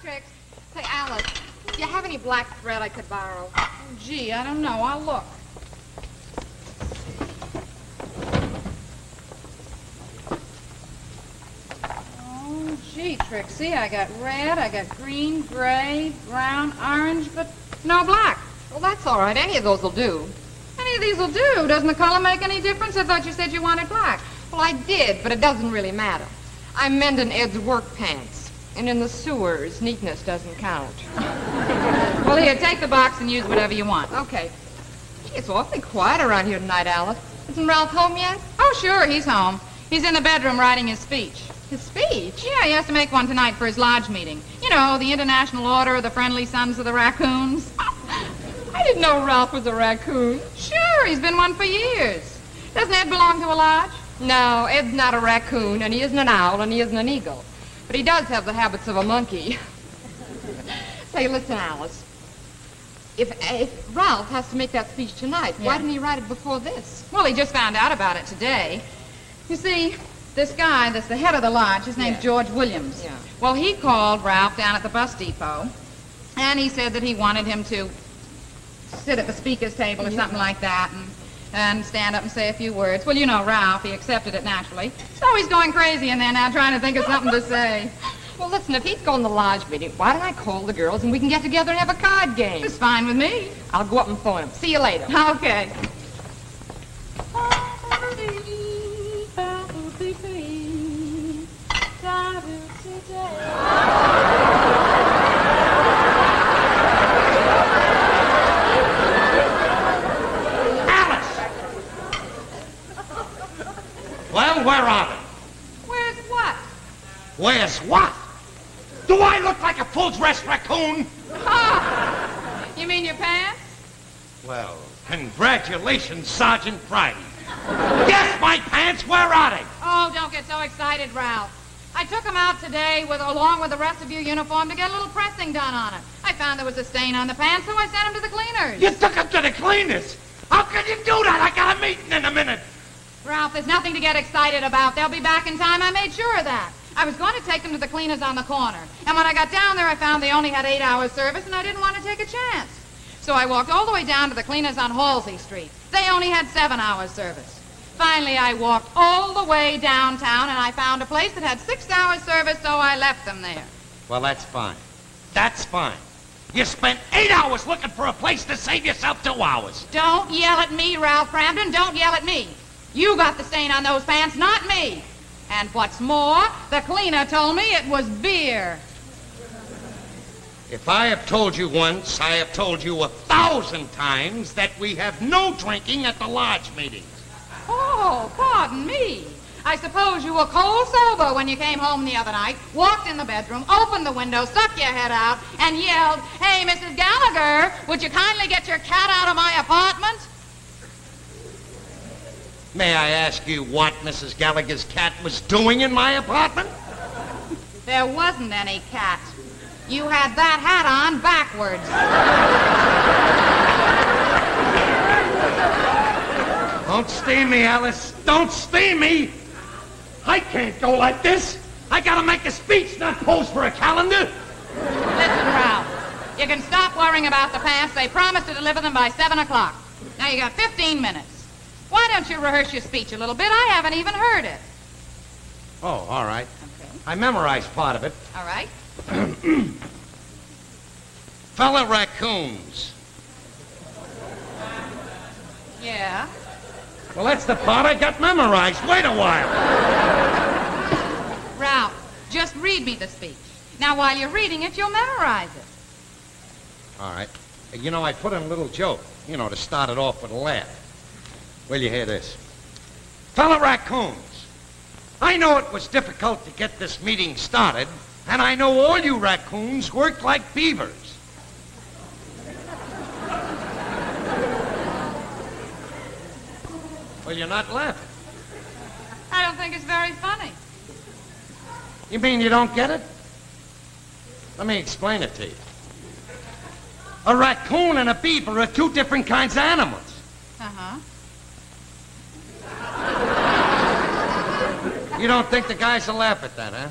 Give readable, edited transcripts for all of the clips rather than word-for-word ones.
Trix. Say, Alice, do you have any black thread I could borrow? Oh, gee, I don't know. I'll look. Oh, gee, Trixie, I got red, I got green, gray, brown, orange, but no black. Well, that's all right. Any of those will do. Any of these will do. Doesn't the color make any difference? I thought you said you wanted black. Well, I did, but it doesn't really matter. I'm mending Ed's work pants. And in the sewers, neatness doesn't count. Well, here, take the box and use whatever you want. Okay. Gee, it's awfully quiet around here tonight, Alice. Isn't Ralph home yet? Oh, sure, he's home. He's in the bedroom writing his speech. His speech? Yeah, he has to make one tonight for his lodge meeting. You know, the International Order of the Friendly Sons of the Raccoons. I didn't know Ralph was a raccoon. Sure, he's been one for years. Doesn't Ed belong to a lodge? No, Ed's not a raccoon, and he isn't an owl, and he isn't an eagle. But he does have the habits of a monkey. Say, listen, Alice. If Ralph has to make that speech tonight, why didn't he write it before this? Well, he just found out about it today. You see, this guy that's the head of the lodge, his name's George Williams. Yeah. Well, he called Ralph down at the bus depot, and he said that he wanted him to sit at the speaker's table or something like that and stand up and say a few words. Well, you know Ralph, he accepted it naturally. So he's going crazy in there now trying to think of something to say. Well, listen, if he's going to the lodge meeting, why don't I call the girls and we can get together and have a card game? It's fine with me. I'll go up and phone him. See you later. Okay. Well, where are they? Where's what? Where's what? Do I look like a full-dressed raccoon? Oh, you mean your pants? Well, congratulations, Sergeant Friday. Yes, my pants, where are they? Oh, don't get so excited, Ralph. I took them out today along with the rest of your uniform to get a little pressing done on it. I found there was a stain on the pants, so I sent them to the cleaners. You took them to the cleaners? How could you do that? I got a meeting in a minute. Ralph, there's nothing to get excited about. They'll be back in time. I made sure of that. I was going to take them to the cleaners on the corner. And when I got down there, I found they only had 8 hours service, and I didn't want to take a chance. So I walked all the way down to the cleaners on Halsey Street. They only had 7 hours service. Finally, I walked all the way downtown, and I found a place that had 6 hours service, so I left them there. Well, that's fine. That's fine. You spent 8 hours looking for a place to save yourself 2 hours. Don't yell at me, Ralph Crampton. Don't yell at me. You got the stain on those pants, not me. And what's more, the cleaner told me it was beer. If I have told you once, I have told you 1,000 times that we have no drinking at the lodge meetings. Oh, pardon me. I suppose you were cold sober when you came home the other night, walked in the bedroom, opened the window, stuck your head out, and yelled, "Hey, Mrs. Gallagher, would you kindly get your cat out of my apartment?" May I ask you what Mrs. Gallagher's cat was doing in my apartment? There wasn't any cat. You had that hat on backwards. Don't steam me, Alice. Don't steam me. I can't go like this. I gotta make a speech, not pose for a calendar. Listen, Ralph, you can stop worrying about the pants. They promised to deliver them by 7 o'clock. Now you got 15 minutes. Why don't you rehearse your speech a little bit? I haven't even heard it. Oh, all right. Okay. I memorized part of it. All right. Fella raccoons. Yeah. Well, that's the part I got memorized. Wait a while. Ralph, just read me the speech. Now, while you're reading it, you'll memorize it. All right. You know, I put in a little joke, to start it off with a laugh. Will you hear this? Fella raccoons, I know it was difficult to get this meeting started, and I know all you raccoons worked like beavers. Well, you're not laughing. I don't think it's very funny. You mean you don't get it? Let me explain it to you. A raccoon and a beaver are 2 different kinds of animals. Uh-huh. You don't think the guys will laugh at that, huh?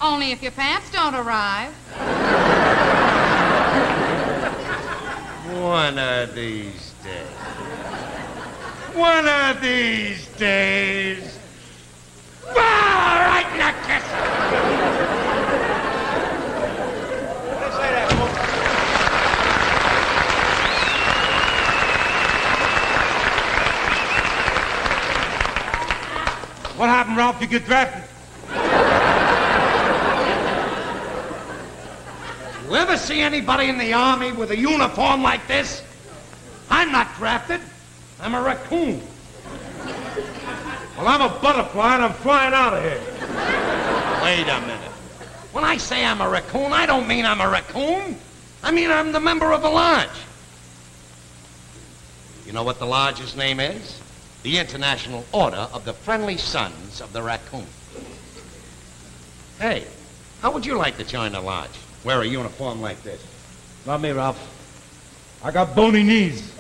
Only if your pants don't arrive. One of these days. One of these days. Ah, right in the kiss. What happened, Ralph? You get drafted? You ever see anybody in the Army with a uniform like this? I'm not drafted. I'm a raccoon. Well, I'm a butterfly, and I'm flying out of here. Wait a minute. When I say I'm a raccoon, I don't mean I'm a raccoon. I mean I'm the member of the lodge. You know what the lodge's name is? The International Order of the Friendly Sons of the Raccoon. Hey, how would you like to join the lodge? Wear a uniform like this. Not me, Ralph. I got bony knees.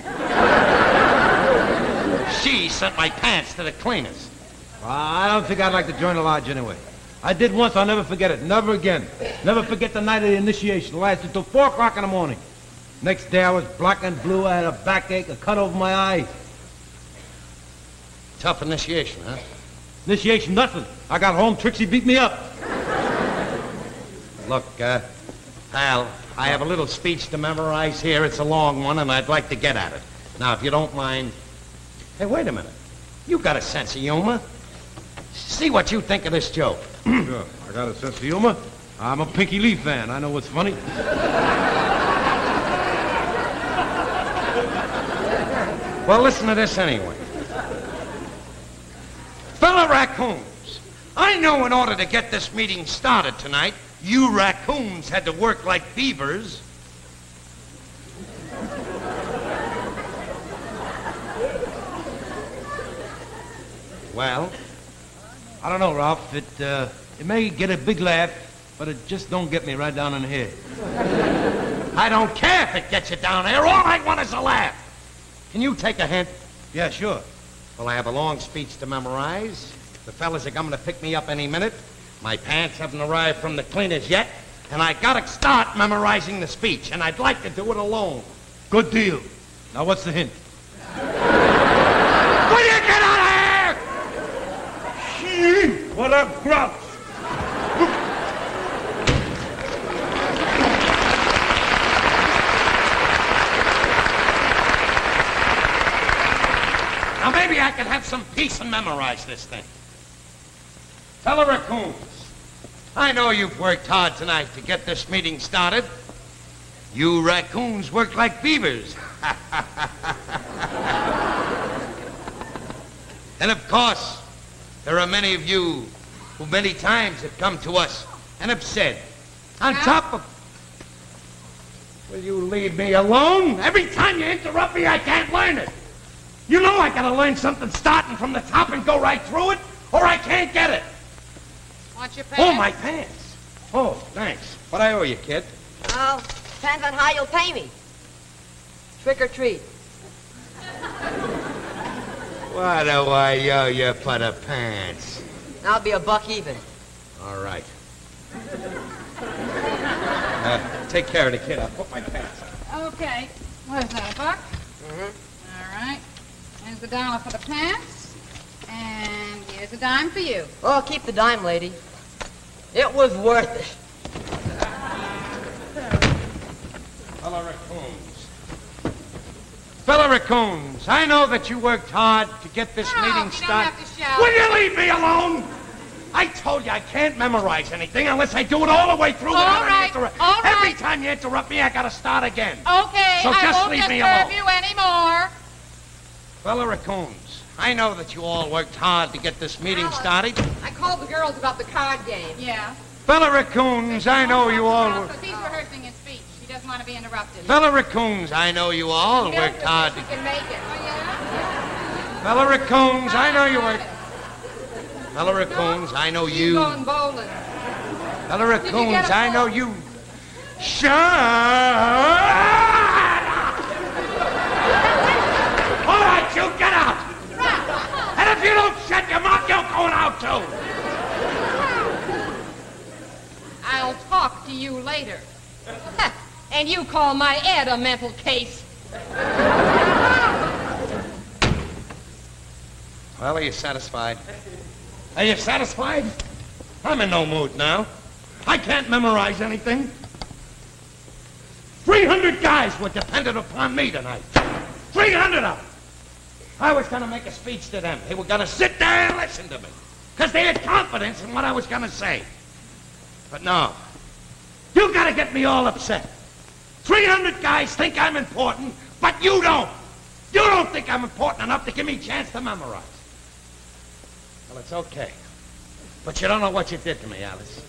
She sent my pants to the cleaners. I don't think I'd like to join the lodge anyway. I did once, I'll never forget it. Never again. Never forget the night of the initiation. It lasted until 4 o'clock in the morning. Next day I was black and blue. I had a backache, a cut over my eye. Tough initiation, huh? Initiation, nothing. I got home, Trixie beat me up. Look, pal, I have a little speech to memorize here. It's a long one, and I'd like to get at it. Now, if you don't mind... Hey, wait a minute. You got a sense of humor. See what you think of this joke. Sure, I got a sense of humor. I'm a Pinky Lee fan. I know what's funny. Well, listen to this anyway. Fellow raccoons, I know in order to get this meeting started tonight, you raccoons had to work like beavers. Well? I don't know, Ralph. It may get a big laugh, but it just don't get me right down in the head. I don't care if it gets you down there. All I want is a laugh. Can you take a hint? Yeah, sure. Well, I have a long speech to memorize. The fellas are coming to pick me up any minute. My pants haven't arrived from the cleaners yet, and I gotta start memorizing the speech, and I'd like to do it alone. Good deal. Now, what's the hint? Will you get out of here? Gee, what a grouch! Now, maybe I could have some peace and memorize this thing. Fellow raccoons, I know you've worked hard tonight to get this meeting started. You raccoons work like beavers. And of course, there are many of you who many times have come to us and have said, on top of... Will you leave me alone? Every time you interrupt me, I can't learn it. You know I gotta learn something starting from the top and go right through it, or I can't get it. Want your pants? Oh, my pants. Oh, thanks. What I owe you, kid? Well, depends on how you'll pay me. Trick or treat. What do I owe you for the pants? I'll be $1 even. All right. Take care of the kid. I'll put my pants on. Okay. What is that, $1? Mm-hmm. All right. Here's the $1 for the pants. And here's a dime for you. Oh, keep the dime, lady. It was worth it. Fellow raccoons. Fellow raccoons, I know that you worked hard to get this meeting You don't started. have to shout. Will you leave me alone? I told you I can't memorize anything unless I do it all the way through. All right, all right. Every time you interrupt me, I gotta start again. Okay, So I just won't leave me disturb alone. you anymore. Fellow raccoons, I know that you all worked hard to get this meeting started. I called the girls about the card game. Yeah. Fellow raccoons, I know you all were... Because he's rehearsing his speech. He doesn't want to be interrupted. Fellow raccoons, I know you all He knows worked hard She to... can make it. Oh, yeah? Fellow raccoons, I know you worked... Fellow raccoons, I know She's you... going bowling. Fellow Did you get raccoons, a I know phone? you... Shut up! All right, you get out! And if you don't shut your mouth, you're going out too! to you later. And you call my Ed a mental case. Well, are you satisfied? Are you satisfied? I'm in no mood now. I can't memorize anything. 300 guys were dependent upon me tonight. 300 of them. I was going to make a speech to them. They were going to sit there and listen to me. Because they had confidence in what I was going to say. But no. You got to get me all upset. 300 guys think I'm important, but you don't. You don't think I'm important enough to give me a chance to memorize. Well, it's okay. But you don't know what you did to me, Alice.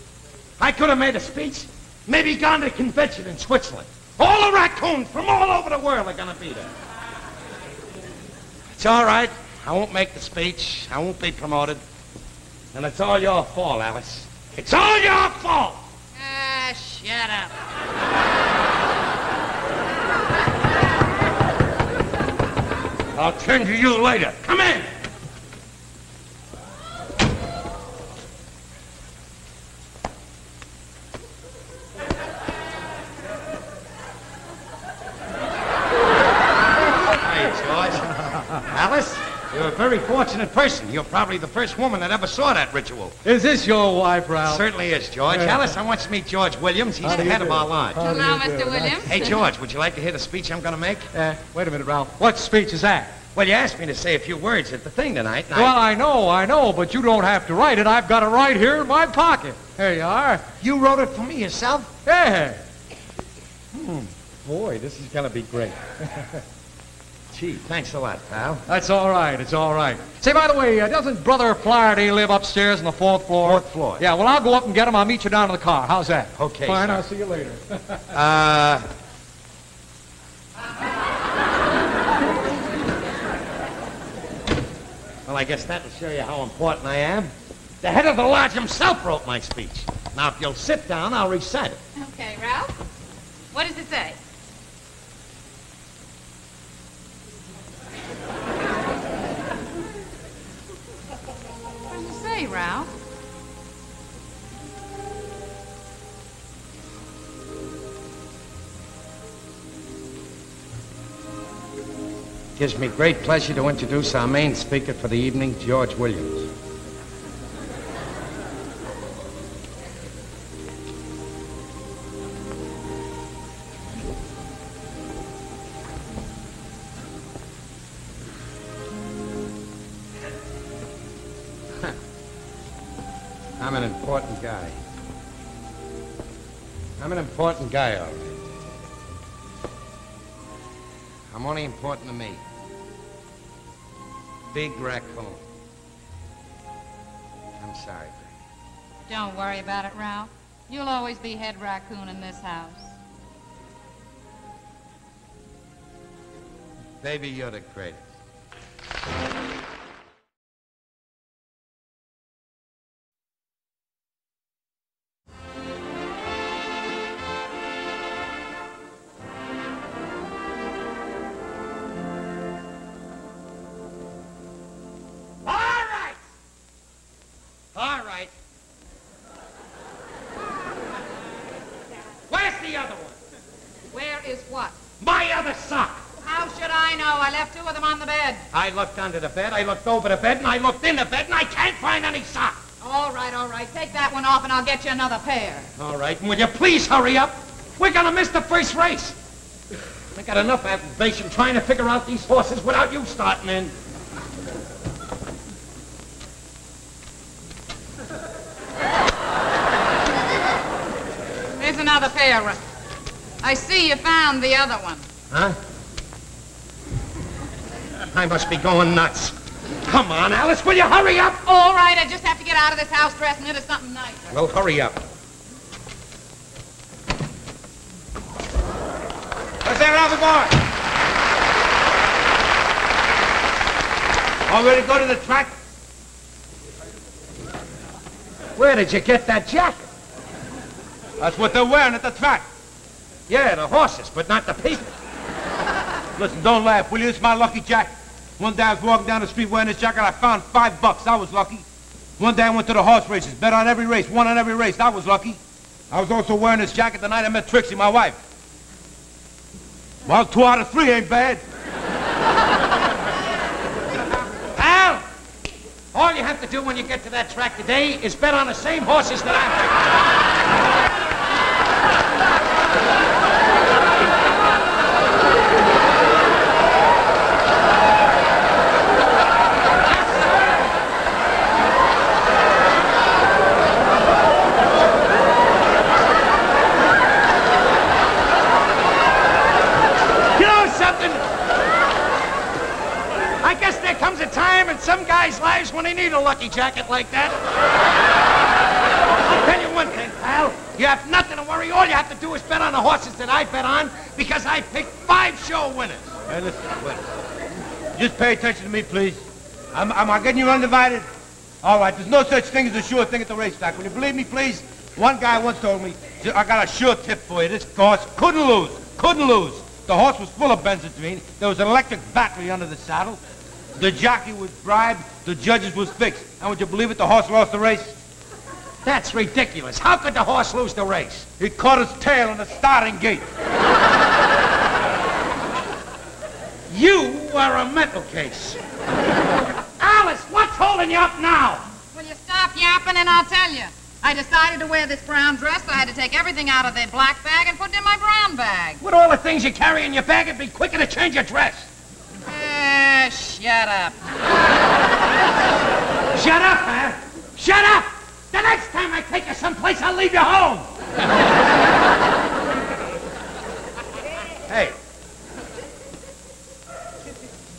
I could have made a speech, maybe gone to a convention in Switzerland. All the raccoons from all over the world are going to be there. It's all right. I won't make the speech. I won't be promoted. And it's all your fault, Alice. It's all your fault! Ah, shut up. I'll turn to you later. Come in! Alice, you're a very fortunate person. You're probably the first woman that ever saw that ritual. Is this your wife, Ralph? Certainly is, George. Alice, I want you to meet George Williams. He's the head of our lodge. Hello, Mr. Williams. Hey, George, would you like to hear the speech I'm going to make? Wait a minute, Ralph. What speech is that? Well, you asked me to say a few words at the thing tonight. And Well, I know, but you don't have to write it. I've got it right here in my pocket. There you are. You wrote it for me yourself? Yeah. Boy, this is going to be great. Gee, thanks a lot, pal. That's all right. It's all right. Say, by the way, doesn't Brother Flaherty live upstairs on the 4th floor? 4th floor. Yeah, well, I'll go up and get him. I'll meet you down in the car. How's that? Okay, Fine, sir. I'll see you later. Well, I guess that'll show you how important I am. The head of the lodge himself wrote my speech. Now, if you'll sit down, I'll recite it. Okay, Ralph. What does it say? What does it say, Ralph? Gives me great pleasure to introduce our main speaker for the evening, George Williams. I'm an important guy. I'm an important guy, all right. I'm only important to me. Big raccoon. I'm sorry, baby. Don't worry about it, Ralph. You'll always be head raccoon in this house. Baby, you're the greatest. All right. Where's the other one? Where is what? My other sock. How should I know? I left 2 of them on the bed. I looked under the bed, I looked over the bed, and I looked in the bed, and I can't find any sock. All right. Take that one off and I'll get you another pair. All right, and will you please hurry up? We're gonna miss the first race. I got enough aggravation trying to figure out these horses without you starting in. Here's another pair. I see you found the other one. Huh? I must be going nuts. Come on, Alice, will you hurry up? All right, I just have to get out of this house dressed and into something nicer. Well, hurry up. What's that, Ralphie boy? All ready to go to the track? Where did you get that jacket? That's what they're wearing at the track. Yeah, the horses, but not the people. Listen, don't laugh, will you? It's my lucky jacket. One day I was walking down the street wearing this jacket. I found $5. I was lucky. One day I went to the horse races, bet on every race, won on every race. I was lucky. I was also wearing this jacket the night I met Trixie, my wife. Well, 2 out of 3 ain't bad. Pal, all you have to do when you get to that track today is bet on the same horses that I'm picking. Some guys' lives when they need a lucky jacket like that. I'll tell you one thing, pal. You have nothing to worry. All you have to do is bet on the horses that I bet on because I picked 5 show winners. Hey, listen, wait. Just pay attention to me, please. Am I getting you undivided? All right, there's no such thing as a sure thing at the racetrack. Will you believe me, please? One guy once told me, I got a sure tip for you. This horse couldn't lose. Couldn't lose. The horse was full of benzodrine. There was an electric battery under the saddle. The jockey was bribed, the judges was fixed. And would you believe it, the horse lost the race? That's ridiculous. How could the horse lose the race? He caught his tail in the starting gate. You are a mental case. Alice, what's holding you up now? Will you stop yapping and I'll tell you. I decided to wear this brown dress, so I had to take everything out of the black bag and put it in my brown bag. With all the things you carry in your bag, it'd be quicker to change your dress. Shut up. Shut up, man. Shut up! The next time I take you someplace, I'll leave you home. Hey.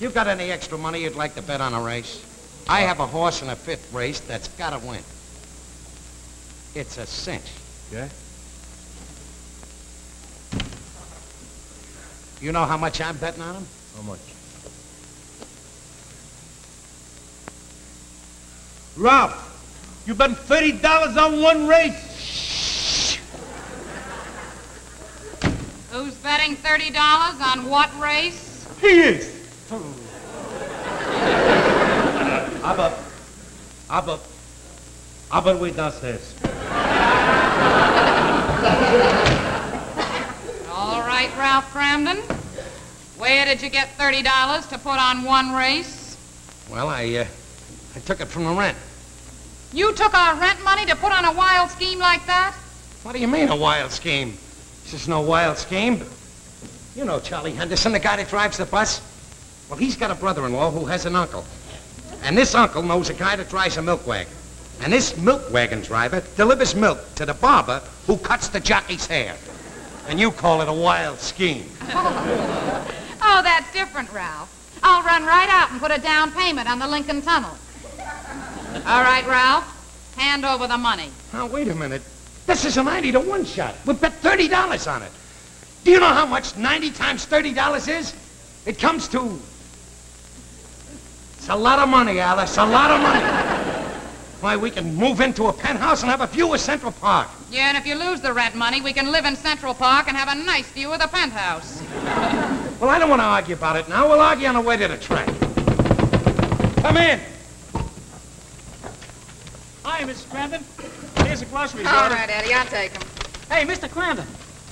You got any extra money you'd like to bet on a race? I have a horse in a 5th race that's got to win. It's a cinch. Yeah? You know how much I'm betting on him? How much? Ralph, you bet $30 on one race? Who's betting $30 on what race? He is. I bet wait downstairs. All right, Ralph Cramden. Where did you get $30 to put on one race? Well, I took it from the rent. You took our rent money to put on a wild scheme like that? What do you mean, a wild scheme? This is no wild scheme. You know Charlie Henderson, the guy that drives the bus? Well, he's got a brother-in-law who has an uncle. And this uncle knows a guy that drives a milk wagon. And this milk wagon driver delivers milk to the barber who cuts the jockey's hair. And you call it a wild scheme. Oh, that's different, Ralph. I'll run right out and put a down payment on the Lincoln Tunnel. All right, Ralph, hand over the money. Now, wait a minute. This is a 90 to 1 shot. We bet $30 on it. Do you know how much 90 times $30 is? It comes to... It's a lot of money, Alice, a lot of money. Why, we can move into a penthouse and have a view of Central Park. Yeah, and if you lose the rent money, we can live in Central Park and have a nice view of the penthouse. Well, I don't want to argue about it now. We'll argue on the way to the track. Come in. Hi, Mrs. Cramden. Here's a grocery All right, Eddie, I'll take them. Hey, Mr. Cramden,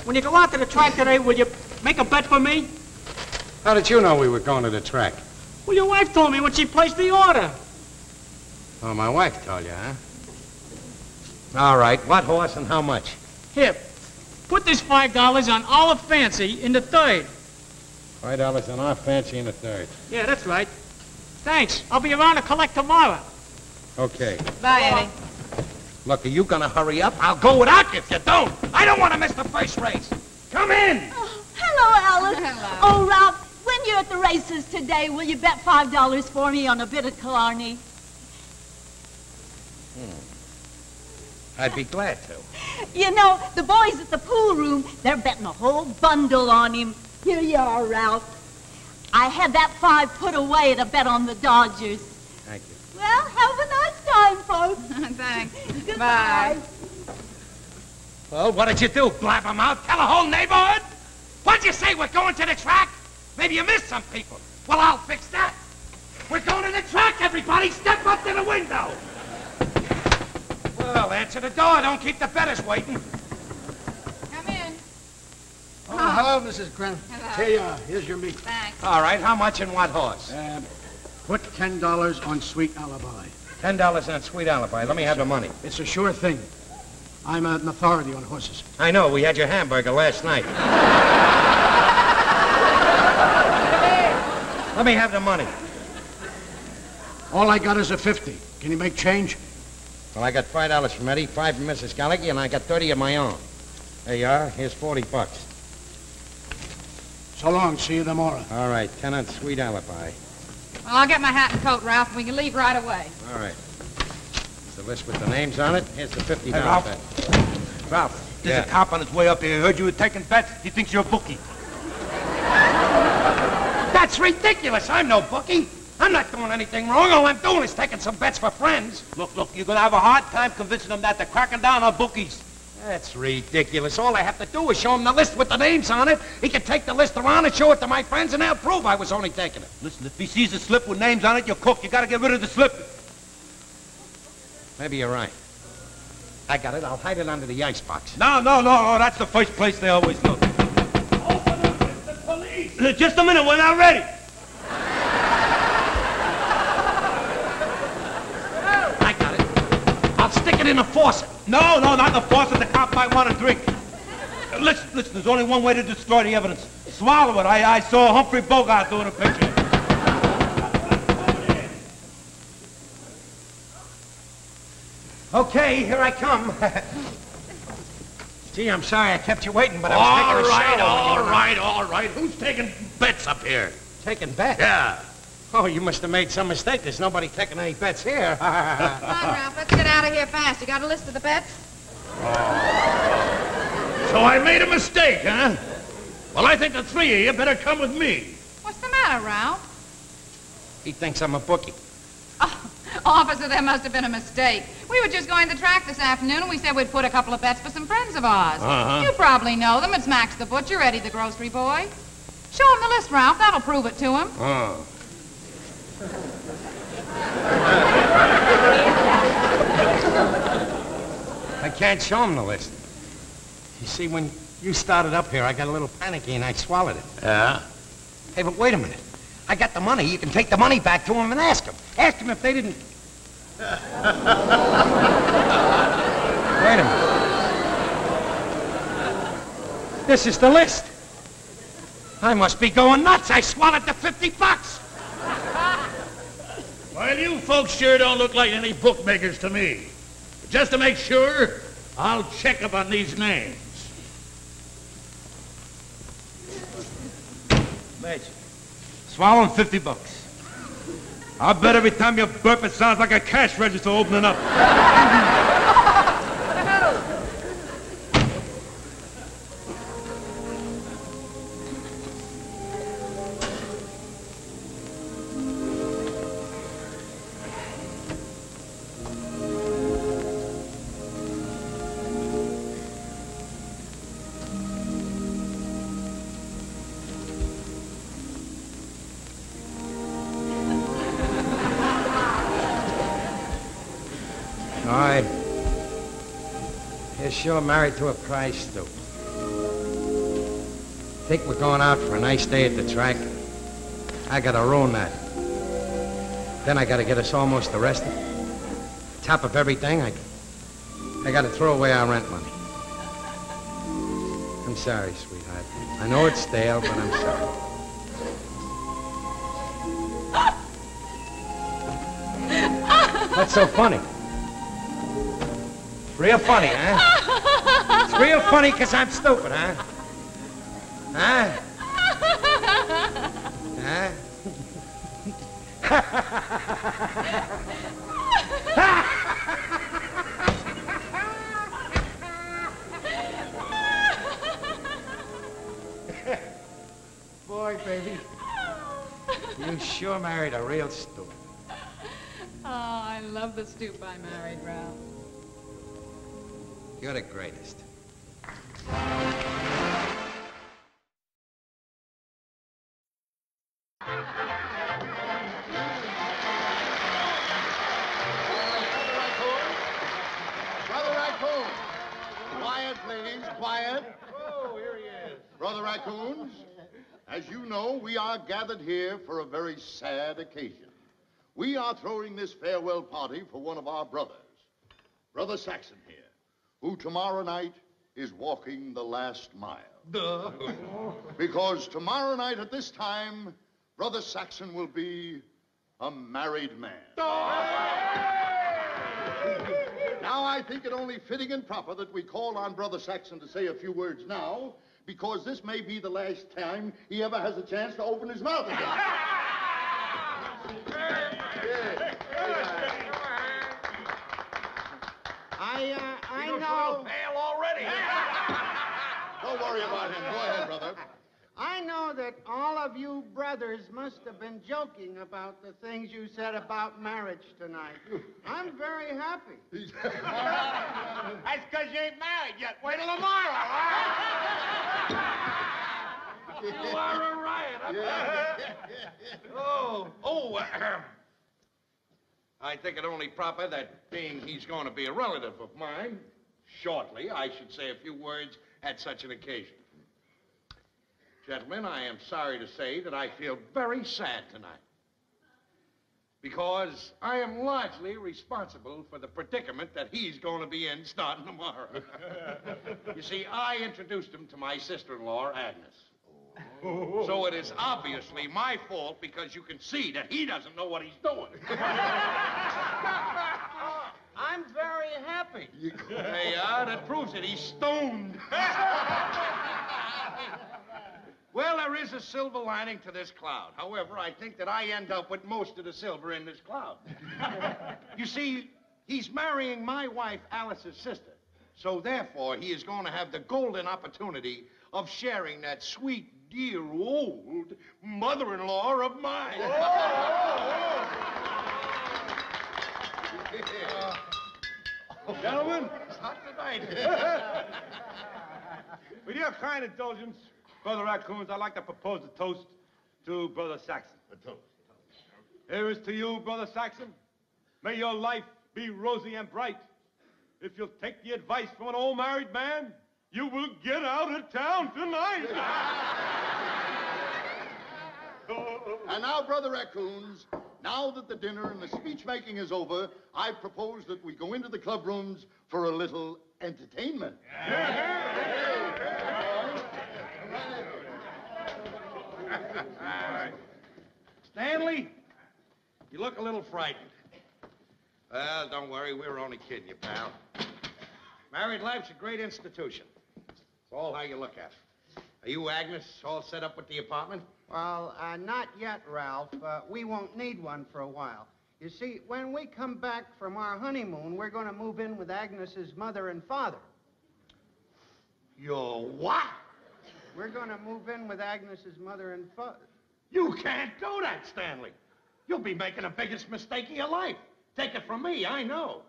when you go out to the track today, will you make a bet for me? How did you know we were going to the track? Well, your wife told me when she placed the order. Oh, my wife told you, huh? All right. What horse and how much? Here, put this $5 on Olive Fancy in the 3rd. $5 on our fancy in the 3rd. Yeah, that's right. Thanks. I'll be around to collect tomorrow. Okay. Bye, Eddie. Look, are you gonna hurry up? I'll go without you if you don't. I don't want to miss the first race. Come in. Oh, hello, Alice. Hello. Oh, Ralph, when you're at the races today, will you bet $5 for me on a bit of carney? I'd be glad to. You know, the boys at the pool room, they're betting a whole bundle on him. Here you are, Ralph. I had that 5 put away to bet on the Dodgers. Thank you. Well, have a nice time, folks. Thanks. Goodbye. Bye. Well, what did you do? Blab 'em out? Tell the whole neighborhood? What'd you say? We're going to the track? Maybe you missed some people. Well, I'll fix that. We're going to the track, everybody. Step up to the window. Well, answer the door. Don't keep the bettors waiting. hello, Mrs. Grant. Hello. Here's your meat. Thanks. All right, how much and what horse? Put $10 on Sweet Alibi. $10 on Sweet Alibi. Let me have the money. It's a sure thing. I'm an authority on horses. I know. We had your hamburger last night. Let me have the money. All I got is a 50. Can you make change? Well, I got $5 from Eddie, 5 from Mrs. Gallagher, and I got 30 of my own. There you are. Here's $40. So long. See you tomorrow. All right, 10 on Sweet Alibi. Well, I'll get my hat and coat, Ralph, and we can leave right away. All right. Here's the list with the names on it. Here's the $50 Hey, Ralph. bet. Ralph, there's Yeah. a cop on his way up here. He heard you were taking bets. He thinks you're a bookie. That's ridiculous. I'm no bookie. I'm not doing anything wrong. All I'm doing is taking some bets for friends. Look, you're going to have a hard time convincing them that they're cracking down on bookies. That's ridiculous. All I have to do is show him the list with the names on it. He can take the list around and show it to my friends, and they'll prove I was only taking it. Listen, if he sees a slip with names on it, you're cooked. You got to get rid of the slip. Maybe you're right. I got it. I'll hide it under the icebox. No. That's the first place they always look. Open up, it's the police. Just a minute. We're not ready. I got it. I'll stick it in the faucet. No, not the faucet. The cop might want to drink. Listen, there's only one way to destroy the evidence. Swallow it. I saw Humphrey Bogart doing a picture. Okay, here I come. Gee, I'm sorry I kept you waiting, but I was taking a shower. All right. Who's taking bets up here? Taking bets? Yeah. Oh, you must have made some mistake. There's nobody taking any bets here. Come on, Ralph, let's get out of here fast. You got a list of the bets? So I made a mistake, huh? Well, I think the three of you better come with me. What's the matter, Ralph? He thinks I'm a bookie. Oh, officer, there must have been a mistake. We were just going to the track this afternoon, and we said we'd put a couple of bets for some friends of ours. Uh-huh. You probably know them. It's Max the Butcher, Eddie the Grocery Boy. Show him the list, Ralph. That'll prove it to him. Oh. I can't show him the list. You see, when you started up here, I got a little panicky and I swallowed it. Yeah? Hey, but wait a minute. I got the money. You can take the money back to him and ask him. Ask him if they didn't... Wait a minute. This is the list. I must be going nuts. I swallowed the $50. Well, you folks sure don't look like any bookmakers to me. Just to make sure, I'll check up on these names. Major, swallowing $50. I bet every time you burp, it sounds like a cash register opening up. All right. You're sure married to a prize, Stu. Think we're going out for a nice day at the track? I gotta ruin that. Then I gotta get us almost arrested. Top of everything, I gotta throw away our rent money. I'm sorry, sweetheart. I know it's stale, but I'm sorry. What's so funny? It's real funny, huh? It's real funny because I'm stupid, huh? Huh? Huh? Boy, baby, you sure married a real stoop. Oh, I love the stoop I married, Ralph. You're the greatest. Brother Raccoon. Quiet, please. Quiet. Oh, here he is. Brother Raccoons, as you know, we are gathered here for a very sad occasion. We are throwing this farewell party for one of our brothers, Brother Saxon here, who tomorrow night is walking the last mile. Because tomorrow night at this time, Brother Saxon will be a married man. Now, I think it only fitting and proper that we call on Brother Saxon to say a few words now, because this may be the last time he ever has a chance to open his mouth again. I know. Pale already. Don't worry about him. Go ahead, brother. I know that all of you brothers must have been joking about the things you said about marriage tonight. I'm very happy. That's because you ain't married yet. Wait till tomorrow, You are a riot. I think it only proper that, being he's going to be a relative of mine, shortly, I should say a few words at such an occasion. Gentlemen, I am sorry to say that I feel very sad tonight, because I am largely responsible for the predicament that he's going to be in starting tomorrow. You see, I introduced him to my sister-in-law, Agnes. So it is obviously my fault, because you can see that he doesn't know what he's doing. I'm very happy. There you are. That proves it. He's stoned. Well, there is a silver lining to this cloud. However, I think that I end up with most of the silver in this cloud. You see, he's marrying my wife, Alice's sister. So therefore, he is going to have the golden opportunity of sharing that sweet, dear old mother-in-law of mine. Gentlemen, It's hot tonight. with your kind indulgence, Brother Raccoons, I'd like to propose a toast to Brother Saxon. A toast. Here is to you, Brother Saxon. May your life be rosy and bright. If you'll take the advice from an old married man, you will get out of town tonight. And now, Brother Raccoons, now that the dinner and the speech-making is over, I propose that we go into the club rooms for a little entertainment. Stanley, you look a little frightened. Well, don't worry. We were only kidding you, pal. Married life's a great institution. It's all how you look at it. Are you, Agnes, all set up with the apartment? Well, not yet, Ralph. We won't need one for a while. You see, when we come back from our honeymoon, we're going to move in with Agnes's mother and father. Your what? We're going to move in with Agnes's mother and father. You can't do that, Stanley. You'll be making the biggest mistake of your life. Take it from me, I know.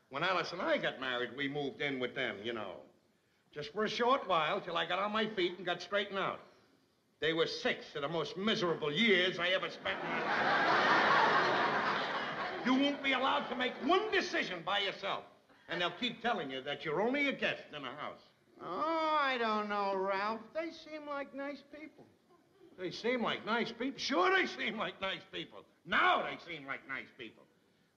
When Alice and I got married, we moved in with them, you know. Just for a short while, till I got on my feet and got straightened out. They were 6 of the most miserable years I ever spent in my life. You won't be allowed to make one decision by yourself. And they'll keep telling you that you're only a guest in the house. Oh, I don't know, Ralph. They seem like nice people. They seem like nice people. Sure, they seem like nice people. Now they seem like nice people.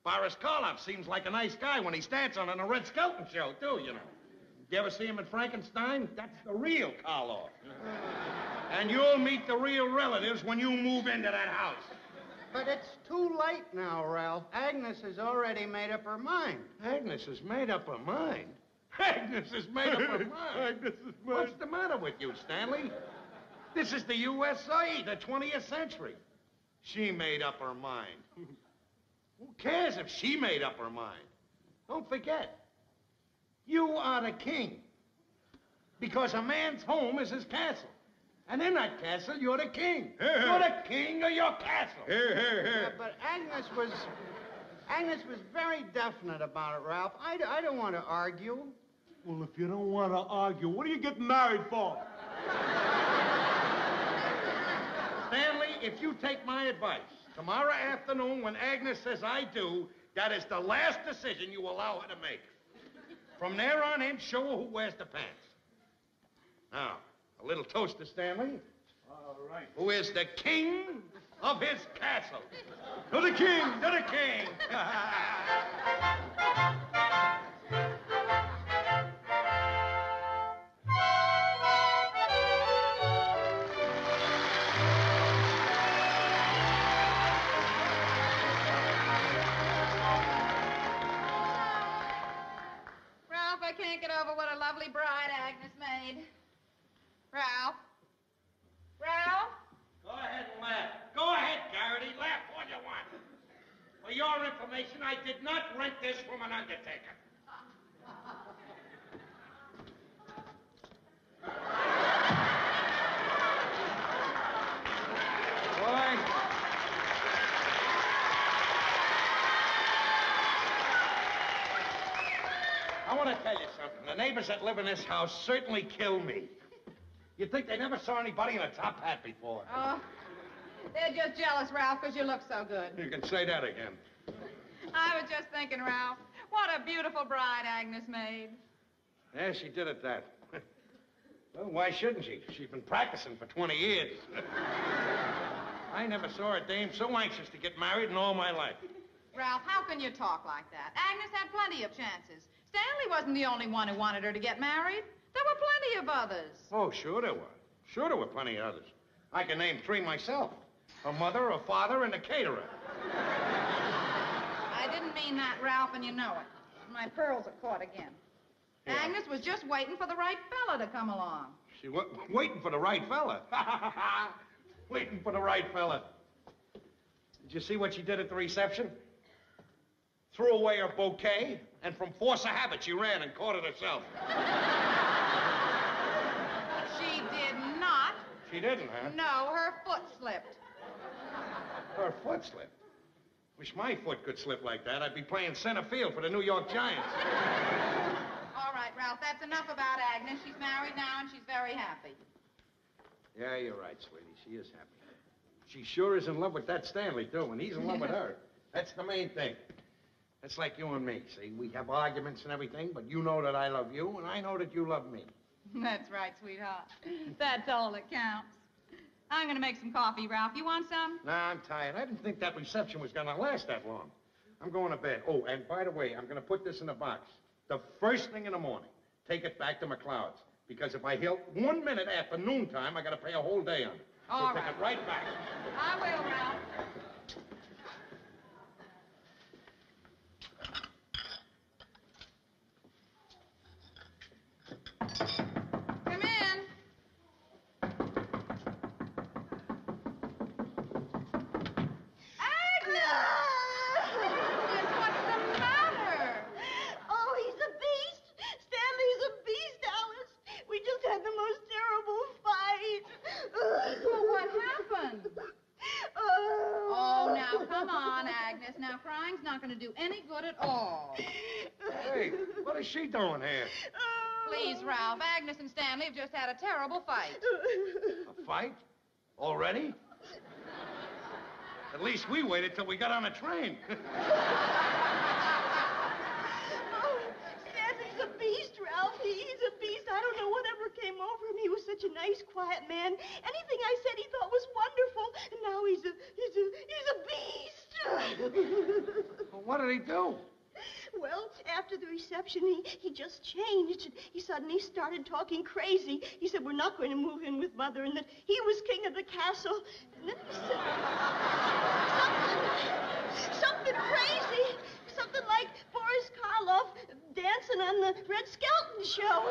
Boris Karloff seems like a nice guy when he stands on a Red Skelton show, too, you know. You ever see him at Frankenstein? That's the real Karloff. And you'll meet the real relatives when you move into that house. But it's too late now, Ralph. Agnes has already made up her mind. Agnes has made up her mind? Agnes has made up her mind? Agnes is What's the matter with you, Stanley? This is the USA, the 20th century. She made up her mind. Who cares if she made up her mind? Don't forget, you are the king. Because a man's home is his castle. And in that castle, you're the king. You're the king of your castle. But Agnes was very definite about it, Ralph. I don't want to argue. Well, if you don't want to argue, what do you get married for? Stanley, if you take my advice, tomorrow afternoon when Agnes says I do, that is the last decision you allow her to make. From there on in, show her who wears the pants. Now, A little toast to Stanley, All right. who is the king of his castle. To the king, to the king. Ralph, I can't get over what a lovely bride Agnes made. Ralph? Ralph? Go ahead and laugh. Go ahead, Garrity. Laugh all you want. For your information, I did not rent this from an undertaker. Boy. I want to tell you something. The neighbors that live in this house certainly kill me. You'd think they never saw anybody in a top hat before. Oh, they're just jealous, Ralph, because you look so good. You can say that again. I was just thinking, Ralph, what a beautiful bride Agnes made. Yeah, she did it that. Well, why shouldn't she? She's been practicing for 20 years. I never saw a dame so anxious to get married in all my life. Ralph, how can you talk like that? Agnes had plenty of chances. Stanley wasn't the only one who wanted her to get married. There were plenty of others. Oh, sure there were. Sure there were plenty of others. I can name 3 myself. A mother, a father, and a caterer. I didn't mean that, Ralph, and you know it. My pearls are caught again. Yeah. Agnes was just waiting for the right fella to come along. She was waiting for the right fella. Waiting for the right fella. Did you see what she did at the reception? Threw away her bouquet, and from force of habit, she ran and caught it herself. She did not. She didn't, huh? No, her foot slipped. Her foot slipped. Wish my foot could slip like that. I'd be playing center field for the New York Giants. All right, Ralph, that's enough about Agnes. She's married now, and she's very happy. Yeah, you're right, sweetie. She is happy. She sure is in love with that Stanley, too, and he's in love with her. That's the main thing. It's like you and me, see? We have arguments and everything, but you know that I love you, and I know that you love me. That's right, sweetheart. That's all that counts. I'm going to make some coffee, Ralph. You want some? Nah, I'm tired. I didn't think that reception was going to last that long. I'm going to bed. Oh, and by the way, I'm going to put this in a box. The first thing in the morning, take it back to McLeod's. Because if I help 1 minute after noontime, I got to pay a whole day on it. All so right. Take it right back. I will, Ralph. Come in. What's the matter? Oh, he's a beast. Stanley's a beast, Alice. We just had the most terrible fight. Well, what happened? Oh, now, come on, Agnes. Now, crying's not going to do any good at all. Hey, what is she doing here? Please, Ralph, Agnes and Stanley have just had a terrible fight. A fight? Already? At least we waited till we got on a train. Stanley's a beast, Ralph. He's a beast. I don't know whatever came over him. He was such a nice, quiet man. Anything I said he thought was wonderful. And now he's a beast. Well, what did he do? Well, after the reception, he just changed. He suddenly started talking crazy. He said, we're not going to move in with Mother, and that he was king of the castle. And then he said something crazy. Something like Boris Karloff dancing on the Red Skelton show.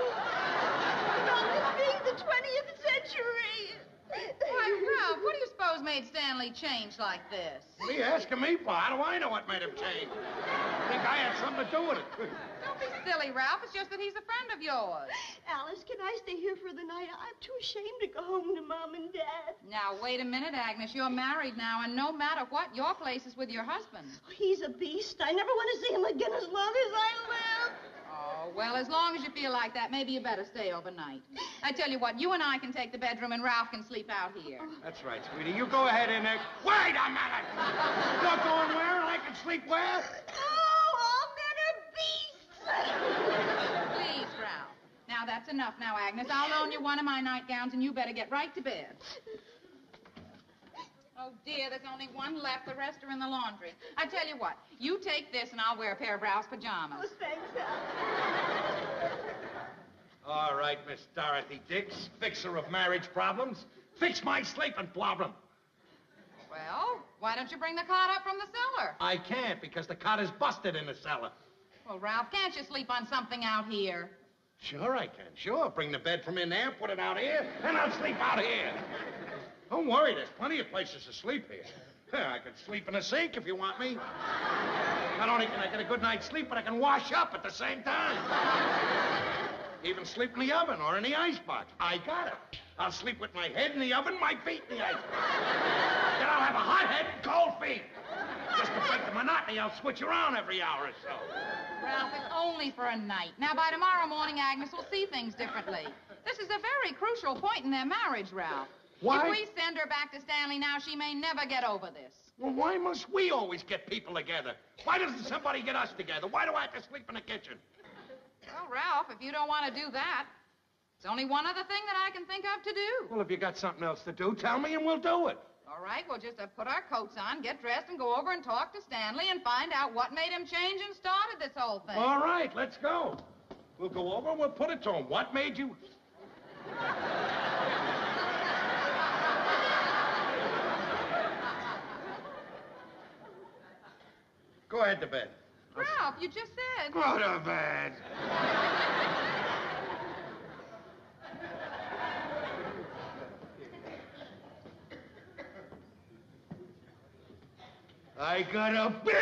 About this being the 20th century. Why, Ralph, what do you suppose made Stanley change like this? What are you asking me for? How do I know what made him change? I think I had something to do with it. Don't be silly, Ralph. It's just that he's a friend of yours. Alice, can I stay here for the night? I'm too ashamed to go home to Mom and Dad. Now, wait a minute, Agnes. You're married now, and no matter what, your place is with your husband. He's a beast. I never want to see him again as long as I live. Oh, well, as long as you feel like that, maybe you better stay overnight. I tell you what, you and I can take the bedroom, and Ralph can sleep out here. That's right, sweetie. You go ahead in there. Wait a minute! You're going where and I can sleep where? Oh, all men are beasts. Please, Ralph. Now, now, that's enough now, Agnes. I'll loan you one of my nightgowns, and you better get right to bed. Oh, dear, there's only one left. The rest are in the laundry. I tell you what, you take this, and I'll wear a pair of Ralph's pajamas. Oh, thanks, Al. All right, Miss Dorothy Dix, fixer of marriage problems. Fix my sleeping problem. Well, why don't you bring the cot up from the cellar? I can't because the cot is busted in the cellar. Well, Ralph, can't you sleep on something out here? Sure I can, sure. Bring the bed from in there, put it out here, and I'll sleep out here. Don't worry, there's plenty of places to sleep here. I can sleep in the sink if you want me. Not only can I get a good night's sleep, but I can wash up at the same time. Even sleep in the oven or in the icebox. I got it. I'll sleep with my head in the oven, my feet in the icebox. Then I'll have a hot head and cold feet. Just to break the monotony, I'll switch around every hour or so. Ralph, it's only for a night. Now, by tomorrow morning, Agnes will see things differently. This is a very crucial point in their marriage, Ralph. Why? If we send her back to Stanley now, she may never get over this. Well, why must we always get people together? Why doesn't somebody get us together? Why do I have to sleep in the kitchen? Well, Ralph, if you don't want to do that, it's only one other thing that I can think of to do. Well, if you got something else to do, tell me and we'll do it. All right, we'll just put our coats on, get dressed, and go over and talk to Stanley and find out what made him change and started this whole thing. All right, let's go. We'll go over and we'll put it to him. What made you... Go ahead to bed. Ralph, you just said... Go to bed. I got a big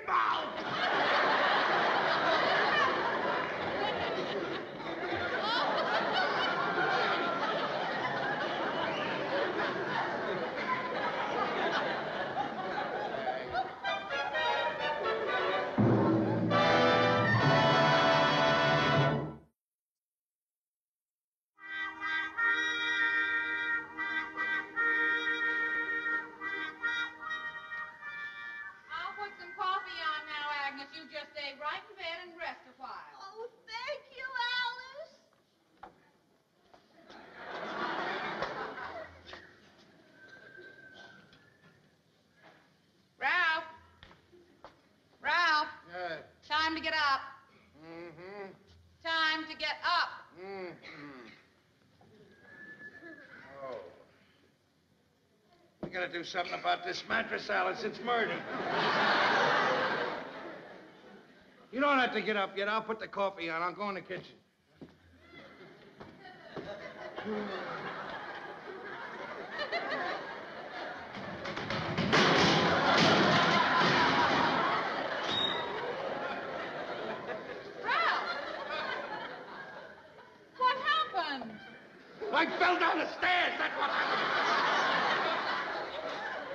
mouth. Oh, thank you, Alice. Ralph. Ralph. Yeah. Time to get up. Mm-hmm. Time to get up. Mm-hmm. Oh. We gotta do something about this mattress, Alice. It's murder. You don't have to get up yet. I'll put the coffee on. I'll go in the kitchen. What happened? I fell down the stairs. That's what happened.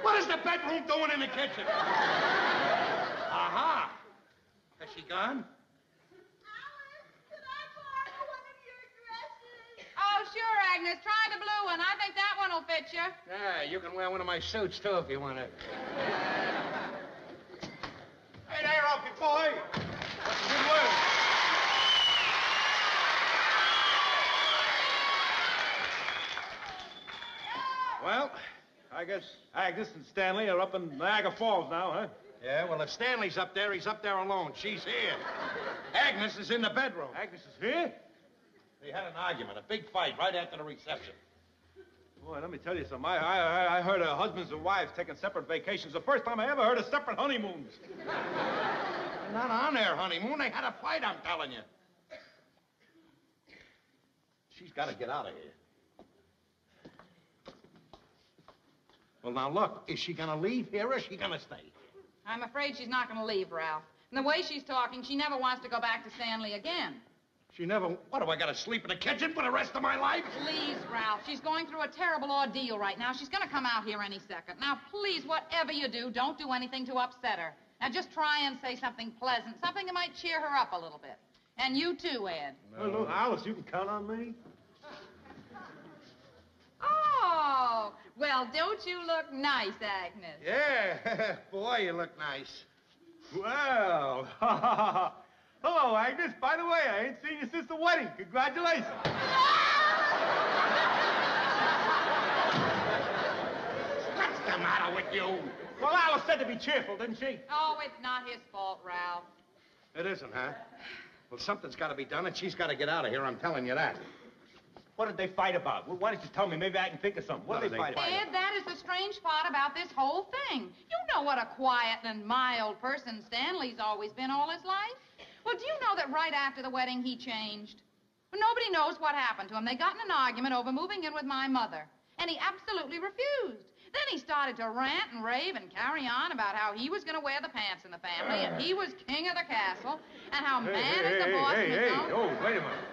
What is the bedroom doing in the kitchen? Aha. Has she gone? Alice, could I borrow one of your dresses? Oh, sure, Agnes. Try the blue one. I think that one will fit you. Yeah, you can wear one of my suits, too, if you want to. Hey there, Uncle boy. What's the good word? Well, I guess Agnes and Stanley are up in Niagara Falls now, huh? Yeah, well, if Stanley's up there, he's up there alone. She's here. Agnes is in the bedroom. Agnes is here? They had an argument, a big fight, right after the reception. Boy, let me tell you something. I heard of husbands and wives taking separate vacations. The first time I ever heard of separate honeymoons. They're not on their honeymoon. They had a fight, I'm telling you. She's got to get out of here. Well, now, look, is she going to leave here or is she going to stay? I'm afraid she's not going to leave, Ralph. And the way she's talking, she never wants to go back to Stanley again. She never... What, do I got to sleep in the kitchen for the rest of my life? Please, Ralph. She's going through a terrible ordeal right now. She's going to come out here any second. Now, please, whatever you do, don't do anything to upset her. Now, just try and say something pleasant, something that might cheer her up a little bit. And you too, Ed. No. Well, look, Alice, you can count on me. Oh, well, don't you look nice, Agnes? Yeah. Boy, you look nice. Well, Hello, Agnes. By the way, I ain't seen you since the wedding. Congratulations. What's the matter with you? Well, Alice said to be cheerful, didn't she? Oh, it's not his fault, Ralph. It isn't, huh? Well, something's got to be done, and she's got to get out of here. I'm telling you that. What did they fight about? Well, why don't you tell me? Maybe I can think of something. What did they fight about? Ed, that is the strange part about this whole thing. You know what a quiet and mild person Stanley's always been all his life. Well, do you know that right after the wedding he changed? Well, nobody knows what happened to him. They got in an argument over moving in with my mother, and he absolutely refused. Then he started to rant and rave and carry on about how he was going to wear the pants in the family, and he was king of the castle, and how man is the boss of his own... Oh, wait a minute.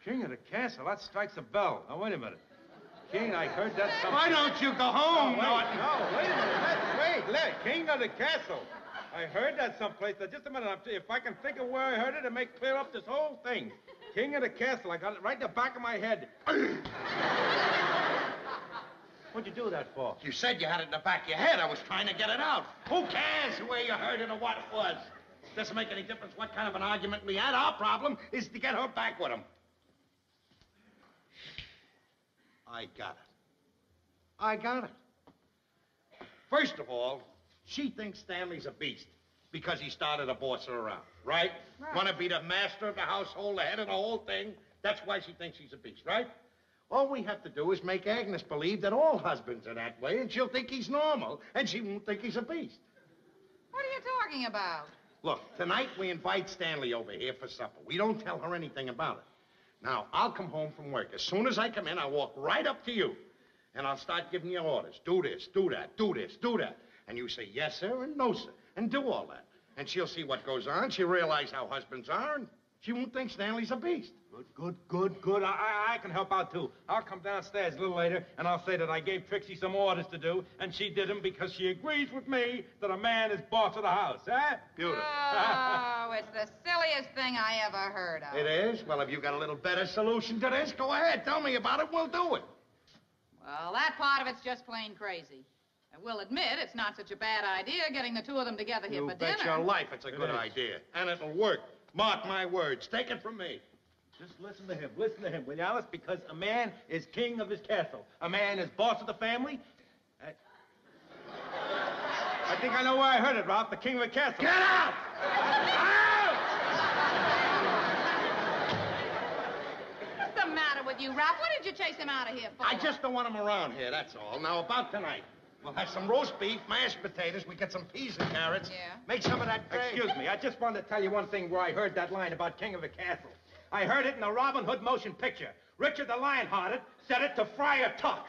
King of the castle, that strikes a bell. Now, wait a minute. King, I heard that something... Why don't you go home, Norton? No, wait a minute. Wait. King of the castle. I heard that someplace. Now, just a minute. If I can think of where I heard it, it'll make clear up this whole thing. King of the castle. I got it right in the back of my head. What'd you do that for? You said you had it in the back of your head. I was trying to get it out. Who cares where you heard it or what it was? Doesn't make any difference what kind of an argument we had. Our problem is to get her back with him. I got it. First of all, she thinks Stanley's a beast because he started to boss her around, right? Want to be the master of the household, the head of the whole thing. That's why she thinks he's a beast, right? All we have to do is make Agnes believe that all husbands are that way, and she'll think he's normal, and she won't think he's a beast. What are you talking about? Look, tonight we invite Stanley over here for supper. We don't tell her anything about it. Now, I'll come home from work. As soon as I come in, I'll walk right up to you, and I'll start giving you orders. Do this, do that, do this, do that. And you say yes, sir, and no, sir, and do all that. And she'll see what goes on. She'll realize how husbands are, and she won't think Stanley's a beast. Good. I can help out, too. I'll come downstairs a little later, and I'll say that I gave Trixie some orders to do, and she did them because she agrees with me that a man is boss of the house, huh? Beautiful. Oh, it's the silliest thing I ever heard of. It is? Well, have you got a little better solution to this? Go ahead. Tell me about it. We'll do it. Well, that part of it's just plain crazy. I will admit it's not such a bad idea getting the two of them together here for dinner. You bet your life it's a good idea. And it'll work. Mark my words. Take it from me. Just listen to him, will you, Alice? Because a man is king of his castle. A man is boss of the family. I think I know where I heard it, Ralph. The king of the castle. Get out! Out! What's the matter with you, Ralph? What did you chase him out of here for? I just don't want him around here, that's all. Now, about tonight. We'll have some roast beef, mashed potatoes. We get some peas and carrots. Yeah. Make some of that gravy. Excuse me. I just wanted to tell you one thing where I heard that line about king of the castle. I heard it in the Robin Hood motion picture. Richard the Lionhearted said it to Friar Tuck.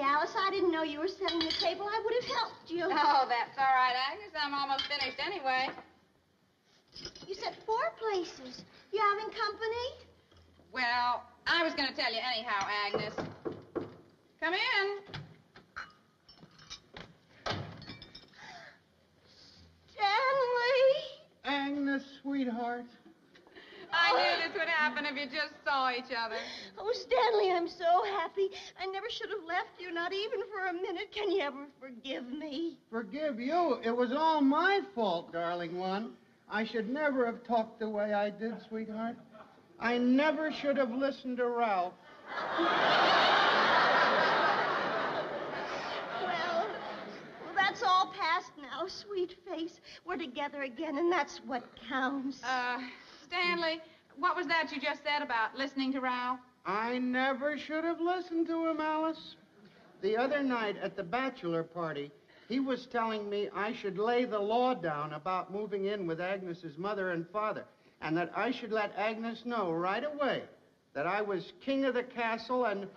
Alice, I didn't know you were setting the table. I would have helped you. Oh, that's all right, Agnes. I'm almost finished anyway. You said 4 places. You having company? Well, I was going to tell you anyhow, Agnes. Come in. Stanley! Agnes, sweetheart. I knew this would happen if you just saw each other. Oh, Stanley, I'm so happy. I never should have left you, not even for a minute. Can you ever forgive me? Forgive you? It was all my fault, darling one. I should never have talked the way I did, sweetheart. I never should have listened to Ralph. Well, that's all past now, sweet face. We're together again, and that's what counts. Stanley, what was that you just said about listening to Ralph? I never should have listened to him, Alice. The other night at the bachelor party, he was telling me I should lay the law down about moving in with Agnes's mother and father, and that I should let Agnes know right away that I was king of the castle and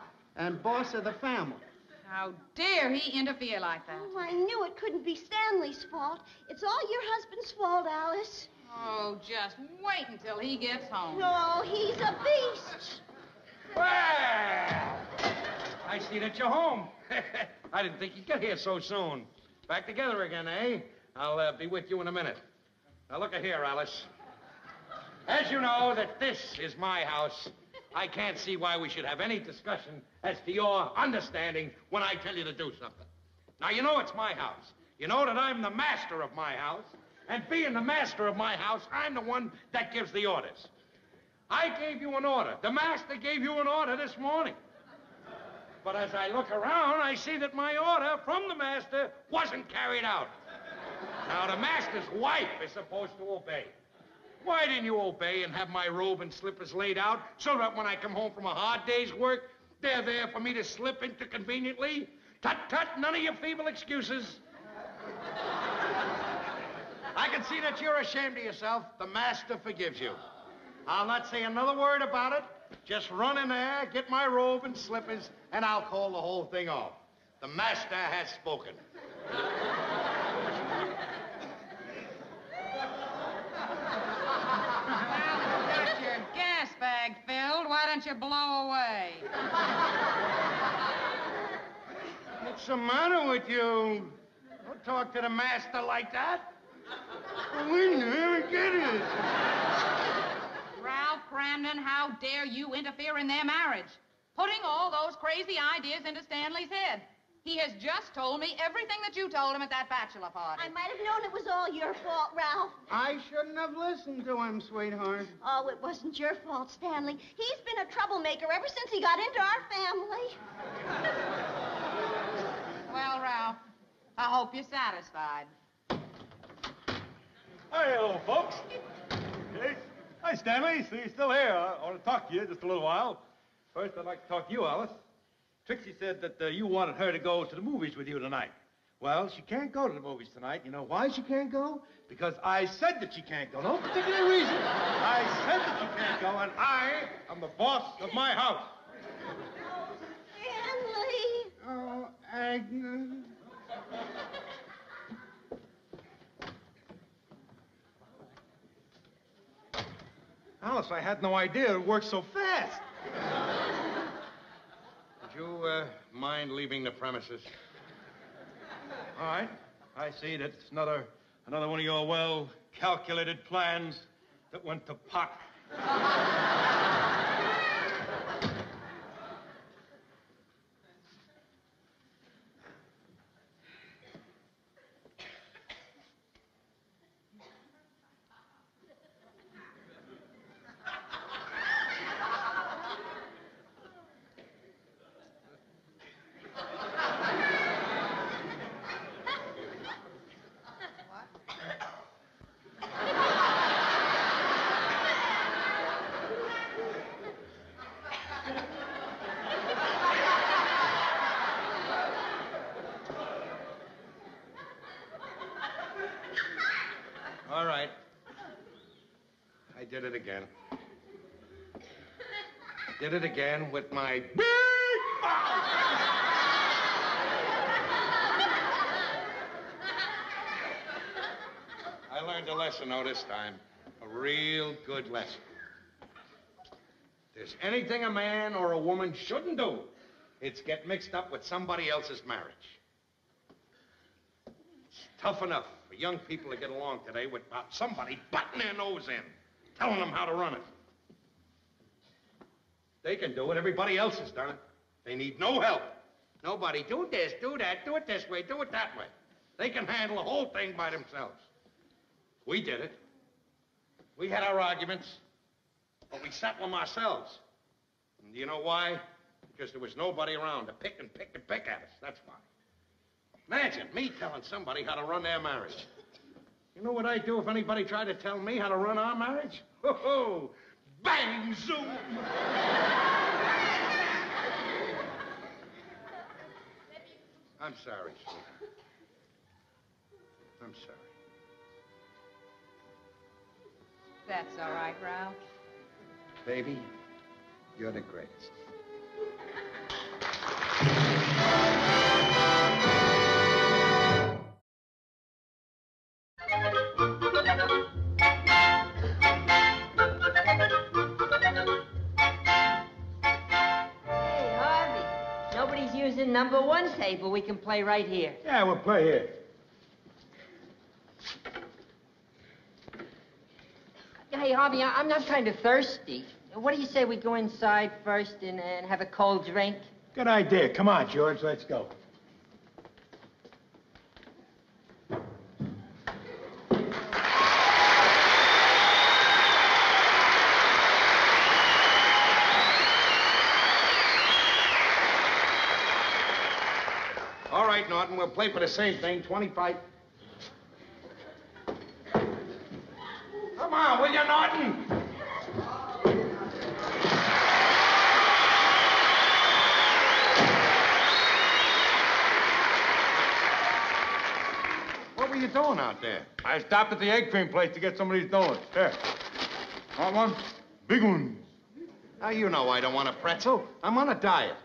boss of the family. How dare he interfere like that? Oh, I knew it couldn't be Stanley's fault. It's all your husband's fault, Alice. Oh, just wait until he gets home. No, he's a beast. Well, I I see that you're home. I didn't think you'd get here so soon. Back together again, eh? I'll be with you in a minute. Now, look here, Alice. As you know that this is my house, I can't see why we should have any discussion as to your understanding when I tell you to do something. Now, you know it's my house. You know that I'm the master of my house. And being the master of my house, I'm the one that gives the orders. I gave you an order. The master gave you an order this morning. But as I look around, I see that my order from the master wasn't carried out. Now, the master's wife is supposed to obey. Why didn't you obey and have my robe and slippers laid out so that when I come home from a hard day's work, they're there for me to slip into conveniently? Tut, tut, none of your feeble excuses. I can see that you're ashamed of yourself. The master forgives you. I'll not say another word about it. Just run in there, get my robe and slippers, and I'll call the whole thing off. The master has spoken. Got your gas bag filled. Why don't you blow away? What's the matter with you? Don't talk to the master like that. We never get it. Ralph Cramden, how dare you interfere in their marriage? Putting all those crazy ideas into Stanley's head. He has just told me everything that you told him at that bachelor party. I might have known it was all your fault, Ralph. I shouldn't have listened to him, sweetheart. Oh, it wasn't your fault, Stanley. He's been a troublemaker ever since he got into our family. Well, Ralph, I hope you're satisfied. Hi, hello, folks. Hey. Hi, Stanley. So you're still here. I want to talk to you just a little while. First, I'd like to talk to you, Alice. Trixie said that you wanted her to go to the movies with you tonight. Well, she can't go to the movies tonight. You know why she can't go? Because I said that she can't go. No particular reason. I said that she can't go, and I am the boss of my house. Stanley. Oh, Agnes. Alice, I had no idea it worked so fast. Would you mind leaving the premises? All right. I see that it's another one of your well-calculated plans that went to pot. All right. I did it again. Did it again with my big mouth. I learned a lesson, though, this time. A real good lesson. If there's anything a man or a woman shouldn't do, it's get mixed up with somebody else's marriage. It's tough enough for young people to get along today without somebody butting their nose in, telling them how to run it. They can do it. Everybody else has done it. They need no help. Nobody, do this, do that, do it this way, do it that way. They can handle the whole thing by themselves. We did it. We had our arguments, but we settled them ourselves. And do you know why? Because there was nobody around to pick and pick and pick at us. That's why. Imagine me telling somebody how to run their marriage. You know what I'd do if anybody tried to tell me how to run our marriage? Ho-ho! Bang, zoom! I'm sorry, sweetheart. I'm sorry. That's all right, Ralph. Baby, you're the greatest. Hey, Harvey. Nobody's #1 table. We can play right here. Yeah, we'll play here. Hey, Harvey, I'm not kind of thirsty. What do you say we go inside first and have a cold drink? Good idea. Come on, George, let's go. All right, Norton, we'll play for the same thing, 25. Come on, will you, Norton? What were you doing out there? I stopped at the egg cream place to get some of these donuts. Here. Want one? Big ones. Now, you know I don't want a pretzel. I'm on a diet.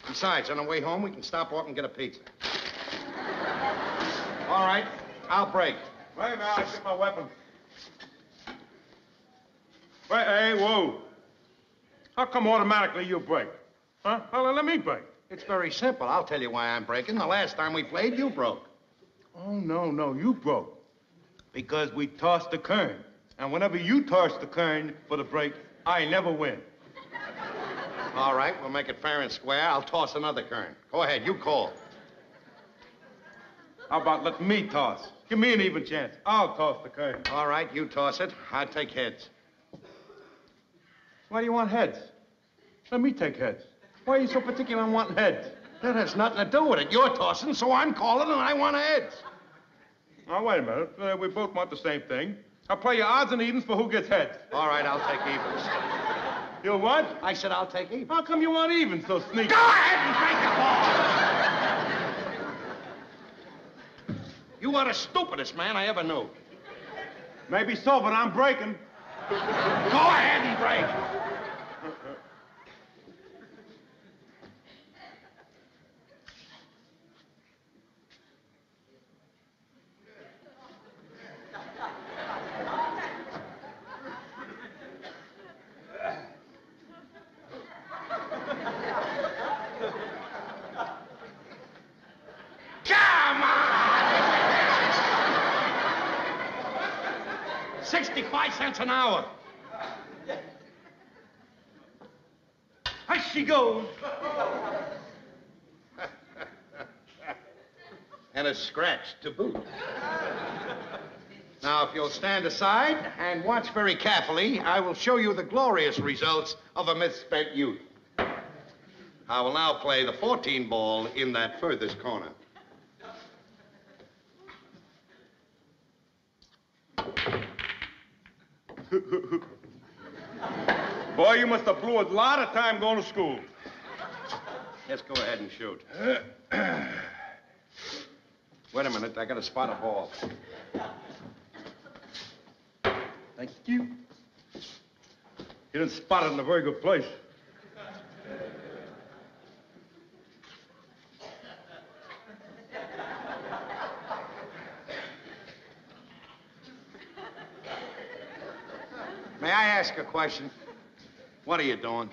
Besides, on the way home, we can stop off and get a pizza. All right, I'll break. Wait a minute, I'll get my weapon. Wait, hey, whoa. How come automatically you break? Huh? Well, let me break. It's very simple. I'll tell you why I'm breaking. The last time we played, you broke. Oh, no, you broke. Because we tossed the kern. And whenever you toss the kern for the break, I never win. All right, we'll make it fair and square. I'll toss another kern. Go ahead, you call. How about letting me toss? Give me an even chance. I'll toss the kern. All right, you toss it. I'll take heads. Why do you want heads? Let me take heads. Why are you so particular on wanting heads? That has nothing to do with it. You're tossing, so I'm calling, and I want heads. Now, wait a minute. We both want the same thing. I'll play you odds and evens for who gets heads. All right, I'll take evens. You what? I said I'll take evens. How come you want evens so sneaky? Go ahead and break the ball! You are the stupidest man I ever knew. Maybe so, but I'm breaking. Go ahead and break. Come on! 65 cents an hour. Here she goes. And a scratch to boot. Now, if you'll stand aside and watch very carefully, I will show you the glorious results of a misspent youth. I will now play the 14 ball in that furthest corner. Boy, you must have blew a lot of time going to school. Just go ahead and shoot. Wait a minute, I gotta spot a ball. Thank you. You didn't spot it in a very good place. May I ask a question? What are you doing?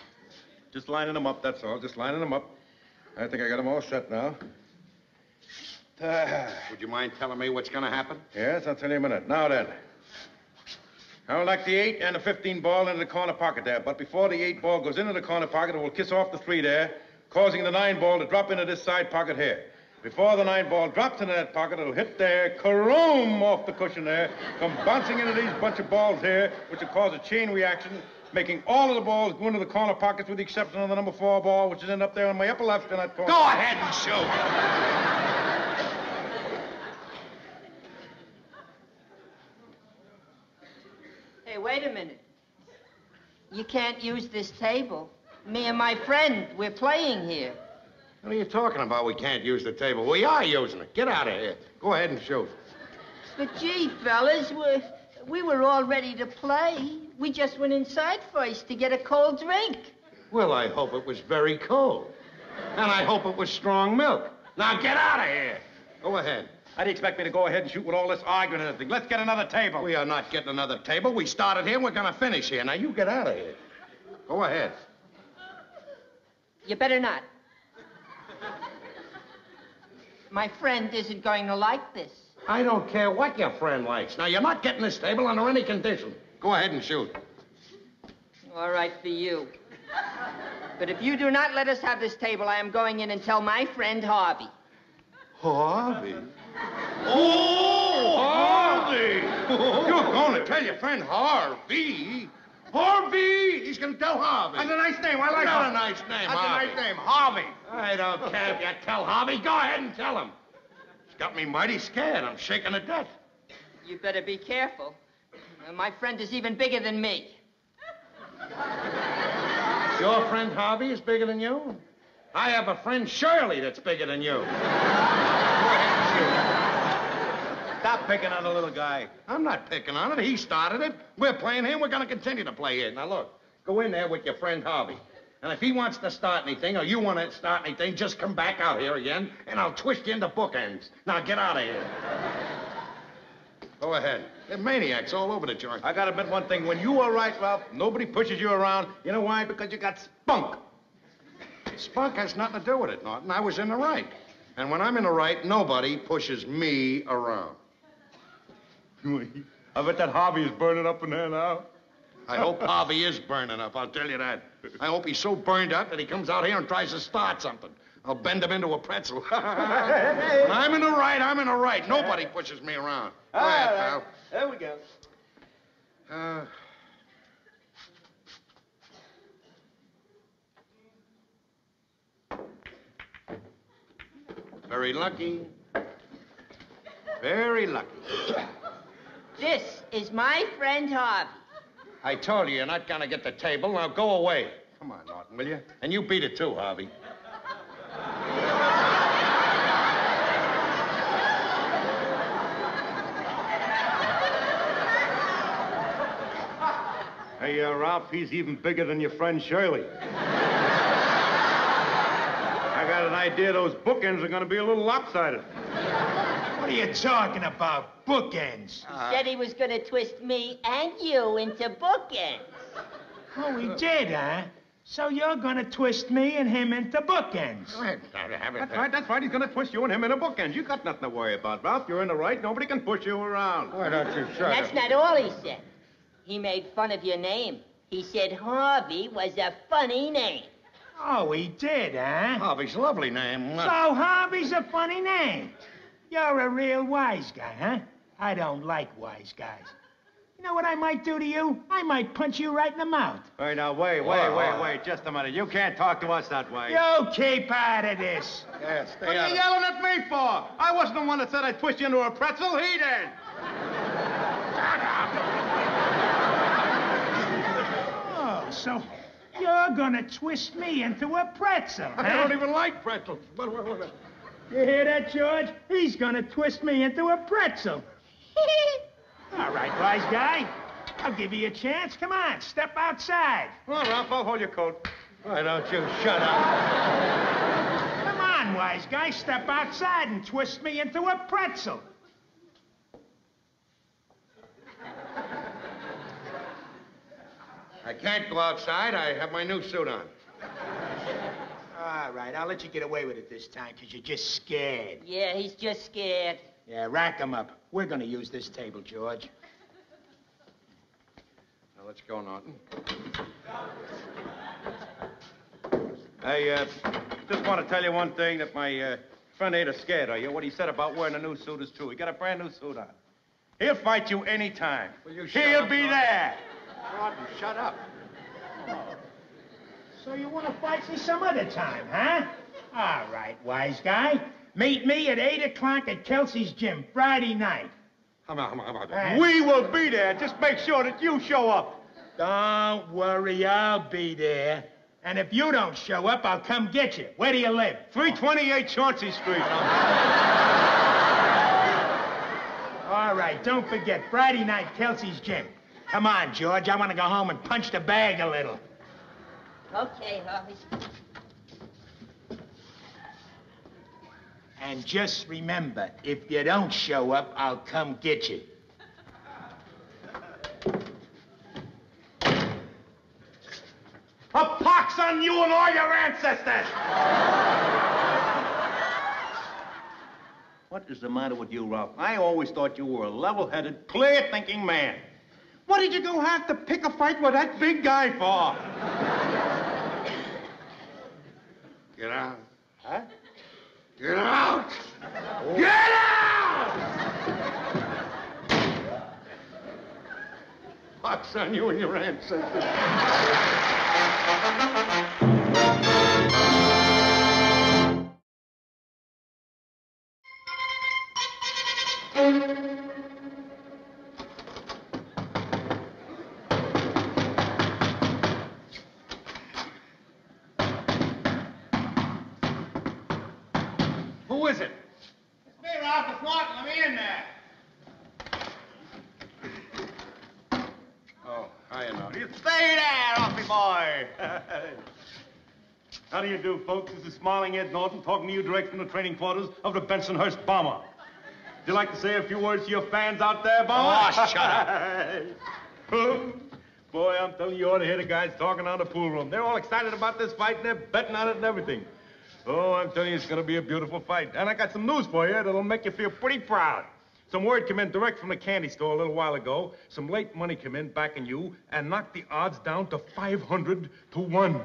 Just lining them up, that's all. Just lining them up. I think I got them all set now. Would you mind telling me what's gonna happen? Yes, I'll tell you in a minute. Now then. I would like the 8 and the 15 ball into the corner pocket there. But before the 8 ball goes into the corner pocket, it will kiss off the 3 there, causing the 9 ball to drop into this side pocket here. Before the 9 ball drops into that pocket, it'll hit there, karoom off the cushion there, come bouncing into these bunch of balls here, which will cause a chain reaction, making all of the balls go into the corner pockets with the exception of the number 4 ball, which is in up there on my upper left in that corner. Go ahead and shoot. Hey, wait a minute. You can't use this table. Me and my friend, we're playing here. What are you talking about? We can't use the table. We are using it. Get out of here. Go ahead and shoot. But gee, fellas, we were all ready to play. We just went inside first to get a cold drink. Well, I hope it was very cold. And I hope it was strong milk. Now get out of here. Go ahead. How do you expect me to go ahead and shoot with all this arguing and everything? Let's get another table. We are not getting another table. We started here, we're gonna finish here. Now you get out of here. Go ahead. You better not. My friend isn't going to like this. I don't care what your friend likes. Now, you're not getting this table under any condition. Go ahead and shoot. All right for you. But if you do not let us have this table, I am going in and tell my friend Harvey. Harvey? Oh, Harvey! You're going to tell your friend Harvey? Harvey! He's going to tell Harvey. That's a nice name. I like Not that. a nice name, That's Harvey. a nice name, Harvey. I don't care if you tell Harvey. Go ahead and tell him. It's got me mighty scared. I'm shaking to death. You better be careful. My friend is even bigger than me. Your friend Harvey is bigger than you? I have a friend Shirley that's bigger than you. Go ahead and shoot. Stop picking on the little guy. I'm not picking on it. He started it. We're playing him. We're going to continue to play it. Now, look, go in there with your friend Harvey. And if he wants to start anything, or you want to start anything, just come back out here again, and I'll twist you into bookends. Now, get out of here. Go ahead. They're maniacs all over the joint. I gotta admit one thing. When you are right, Ralph, nobody pushes you around. You know why? Because you got spunk. Spunk has nothing to do with it, Norton. I was in the right. And when I'm in the right, nobody pushes me around. I bet that Harvey is burning up in there now. I hope Harvey is burning up, I'll tell you that. I hope he's so burned up that he comes out here and tries to start something. I'll bend him into a pretzel. When I'm in the right, I'm in the right. Nobody pushes me around. Go ahead, pal. There we go. Very lucky. Very lucky. This is my friend Harvey. I told you, you're not gonna get the table. Now go away. Come on, Norton, will you? And you beat it too, Harvey. Hey, Ralph, he's even bigger than your friend Shirley. I got an idea those bookends are gonna be a little lopsided. What are you talking about? Bookends? He said he was going to twist me and you into bookends. Oh, he did, huh? So you're gonna twist me and him into bookends. That's right. He's gonna twist you and him into bookends. You got nothing to worry about, Ralph. You're in the right. Nobody can push you around. Why don't you shut That's not all he said. He made fun of your name. He said Harvey was a funny name. Oh, he did, huh? Harvey's a lovely name. So Harvey's a funny name. You're a real wise guy, huh? I don't like wise guys. You know what I might do to you? I might punch you right in the mouth. Hey, now, wait. Just a minute. You can't talk to us that way. You keep out of this. Yeah, What stay are out you of yelling at me for? I wasn't the one that said I'd twist you into a pretzel. He did. Oh, so you're gonna twist me into a pretzel, huh? I don't even like pretzels. You hear that, George? He's gonna twist me into a pretzel. All right, wise guy. I'll give you a chance. Come on, step outside. Come on, Ralph, I'll hold your coat. Why don't you shut up? Come on, wise guy, step outside and twist me into a pretzel. I can't go outside. I have my new suit on. All right, I'll let you get away with it this time, because you're just scared. Yeah, he's just scared. Yeah, rack 'em up. We're gonna use this table, George. Now, let's go, Norton. Hey, just want to tell you one thing, that my friend ain't scared of you. What he said about wearing a new suit is true. He got a brand new suit on. He'll fight you any time. Will you shut He'll up, be Norton? there. Norton, shut up. So you want to fight me some other time, huh? All right, wise guy. Meet me at 8 o'clock at Kelsey's gym, Friday night. How about We will be there. Just make sure that you show up. Don't worry, I'll be there. And if you don't show up, I'll come get you. Where do you live? 328 Chauncey Street. All right, don't forget, Friday night, Kelsey's gym. Come on, George, I want to go home and punch the bag a little. Okay, Harvey. And just remember, if you don't show up, I'll come get you. A pox on you and all your ancestors! What is the matter with you, Ralph? I always thought you were a level-headed, clear-thinking man. What did you go have to pick a fight with that big guy for? Get out. Huh? Get out! Get out! Pox on you and your ancestors. Who is it? It's me, Ralph. It's Martin. Let me in there. Oh, hiya, now. You stay there, Offie boy. How do you do, folks? This is Smiling Ed Norton talking to you direct from the training quarters of the Bensonhurst Bomber. Would you like to say a few words to your fans out there, Bomber? Oh, shut up. Boy, I'm telling you, you ought to hear the guys talking out of the pool room. They're all excited about this fight, and they're betting on it and everything. Oh, I'm telling you, it's going to be a beautiful fight. And I got some news for you that'll make you feel pretty proud. Some word came in direct from the candy store a little while ago. Some late money came in backing you and knocked the odds down to 500 to 1.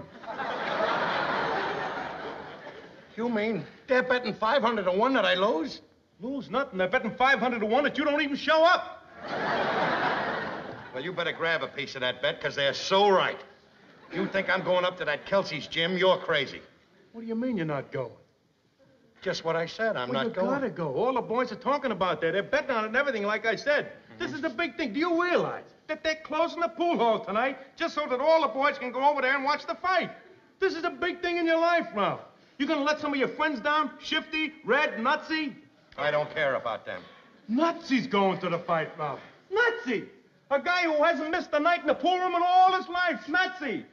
You mean they're betting 500 to 1 that I lose? Lose nothing. They're betting 500 to 1 that you don't even show up. Well, you better grab a piece of that bet, because they're so right. You think I'm going up to that Kelsey's gym, you're crazy. What do you mean you're not going? Just what I said, I'm Well, not going. You gotta go. All the boys are talking about that. They're betting on it and everything, like I said. This is a big thing. Do you realize that they're closing the pool hall tonight just so that all the boys can go over there and watch the fight? This is a big thing in your life, Ralph. You gonna let some of your friends down? Shifty, Red, Nutsy? I don't care about them. Nutsy's going to the fight, Ralph. Nutsy! A guy who hasn't missed a night in the pool room in all his life. Nutsy!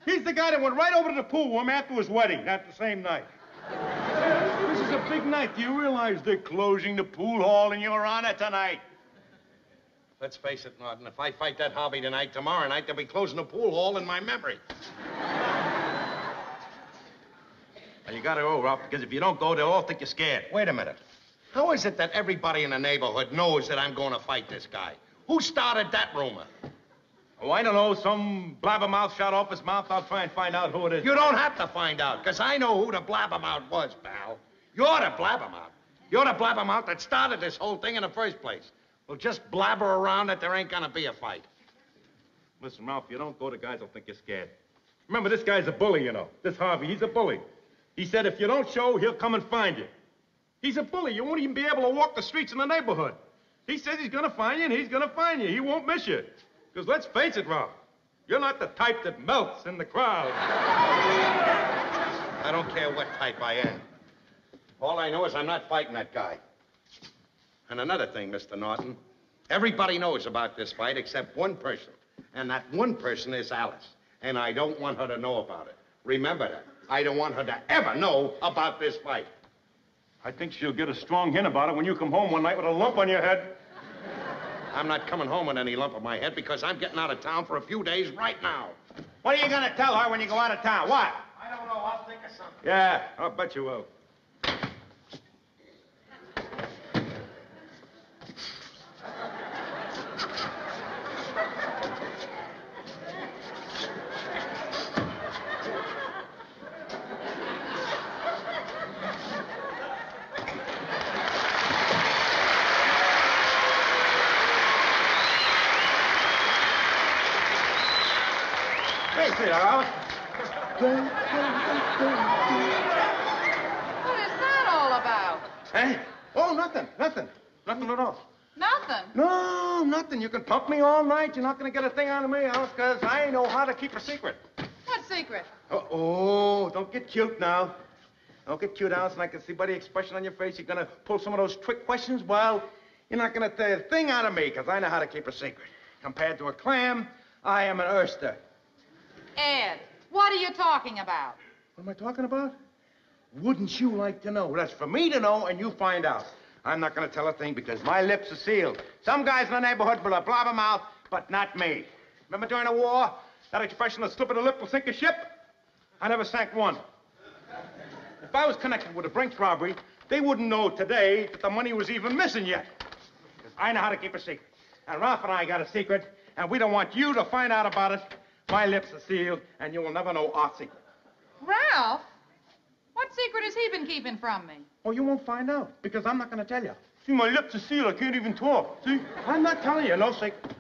He's the guy that went right over to the pool room after his wedding, that the same night. This is a big night. Do you realize they're closing the pool hall in your honor tonight? Let's face it, Norton, if I fight that hobby tonight, tomorrow night, they'll be closing the pool hall in my memory. Well, you gotta go, Ralph, because if you don't go, they'll all think you're scared. Wait a minute. How is it that everybody in the neighborhood knows that I'm going to fight this guy? Who started that rumor? Oh, I don't know. Some blabbermouth shot off his mouth. I'll try and find out who it is. You don't have to find out, because I know who the blabbermouth was, pal. You're the blabbermouth. You're the blabbermouth that started this whole thing in the first place. Well, just blabber around that there ain't gonna be a fight. Listen, Ralph, if you don't go, the guys will think you're scared. Remember, this guy's a bully, you know. This Harvey, he's a bully. He said if you don't show, he'll come and find you. He's a bully. You won't even be able to walk the streets in the neighborhood. He says he's gonna find you, and he's gonna find you. He won't miss you. Because let's face it, Ralph, you're not the type that melts in the crowd. I don't care what type I am. All I know is I'm not fighting that guy. And another thing, Mr. Norton, everybody knows about this fight except one person. And that one person is Alice. And I don't want her to know about it. Remember that. I don't want her to ever know about this fight. I think she'll get a strong hint about it when you come home one night with a lump on your head. I'm not coming home with any lump on my head because I'm getting out of town for a few days right now. What are you gonna tell her when you go out of town? What? I don't know. I'll think of something. Yeah, I'll bet you will. What is that all about? Eh? Oh, nothing. Nothing at all. Nothing. No, nothing. You can pump me all night. You're not going to get a thing out of me, Alice, because I know how to keep a secret. What secret? Oh, don't get cute now. Don't get cute, Alice, and I can see by the expression on your face you're going to pull some of those trick questions. Well, you're not going to tell a thing out of me, because I know how to keep a secret. Compared to a clam, I am an oyster. Ed, what are you talking about? What am I talking about? Wouldn't you like to know? That's for me to know, and you find out. I'm not going to tell a thing because my lips are sealed. Some guys in the neighborhood will have blabbermouth, but not me. Remember during the war, that expression, the slip of the lip will sink a ship? I never sank one. If I was connected with a Brinks robbery, They wouldn't know today that the money was even missing yet. Because I know how to keep a secret. And Ralph and I got a secret, and we don't want you to find out about it. My lips are sealed, and you will never know our secret. Ralph? What secret has he been keeping from me? Oh, you won't find out, because I'm not going to tell you. See, my lips are sealed. I can't even talk. See? I'm not telling you, no secret.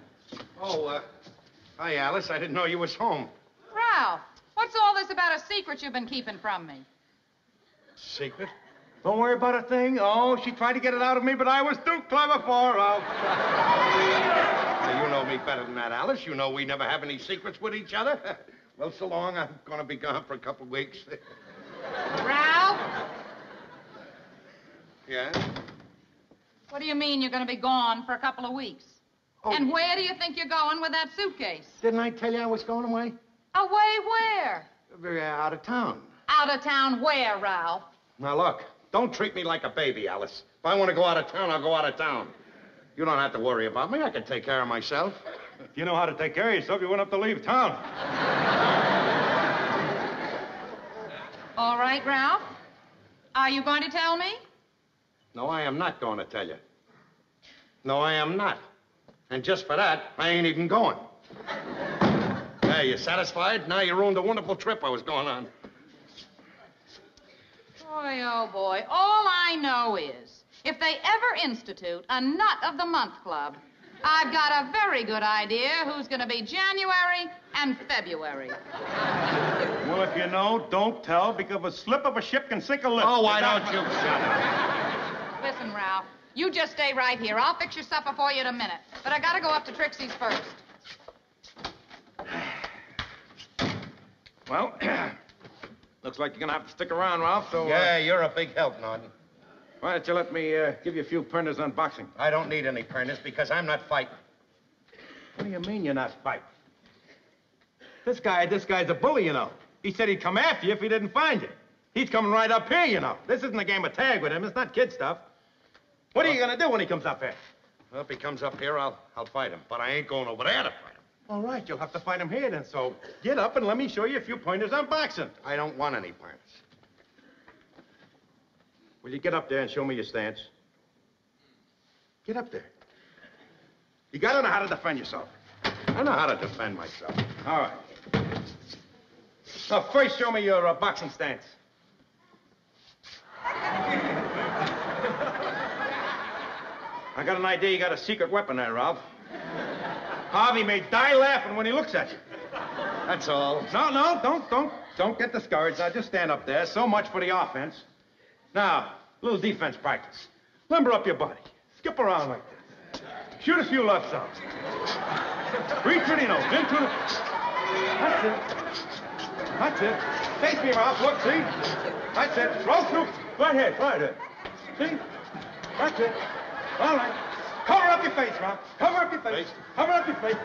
Oh, hi, Alice. I didn't know you was home. Ralph, what's all this about a secret you've been keeping from me? Secret? Don't worry about a thing. Oh, she tried to get it out of me, but I was too clever for her, Ralph. Now, you know me better than that, Alice. You know we never have any secrets with each other. Well, so long. I'm going to be gone for a couple of weeks. Ralph? Yeah? What do you mean you're going to be gone for a couple of weeks? Oh. And where do you think you're going with that suitcase? Didn't I tell you I was going away? Away where? We're out of town. Out of town where, Ralph? Now, look, don't treat me like a baby, Alice. If I want to go out of town, I'll go out of town. You don't have to worry about me. I can take care of myself. If you know how to take care of yourself, you wouldn't have to leave town. All right, Ralph. Are you going to tell me? No, I am not going to tell you. No, I am not. And just for that, I ain't even going. Hey, you satisfied? Now you ruined the wonderful trip I was going on. Boy, oh boy, all I know is, if they ever institute a Nut of the Month Club, I've got a very good idea who's going to be January and February. Well, if you know, don't tell, because a slip of a ship can sink a lip. Oh, why don't you shut up? Listen, Ralph, you just stay right here. I'll fix your supper for you in a minute. But I got to go up to Trixie's first. Well, looks like you're going to have to stick around, Ralph, so... Yeah, you're a big help, Norton. Why don't you let me give you a few printers on boxing? I don't need any printers because I'm not fighting. What do you mean you're not fighting? This guy's a bully, you know. He said he'd come after you if he didn't find you. He's coming right up here, you know. This isn't a game of tag with him. It's not kid stuff. What are you going to do when he comes up here? Well, if he comes up here, I'll fight him. But I ain't going over there to fight him. All right, you'll have to fight him here then. So get up and let me show you a few pointers on boxing. I don't want any pointers. Will you get up there and show me your stance? Get up there. You got to know how to defend yourself. I know how to defend myself. All right. Now, first, show me your boxing stance. I got an idea you got a secret weapon there, Ralph. Harvey may die laughing when he looks at you. That's all. No, don't get discouraged. Now, just stand up there. So much for the offense. Now, a little defense practice. Limber up your body. Skip around like this. Shoot a few left zones. Breathe through the nose. In through the... That's it. That's it. Face me, Ralph. Look, see? That's it. Roll through. Right here. See? That's it. All right. Cover up your face, Ralph. Cover up your face. Cover up your face.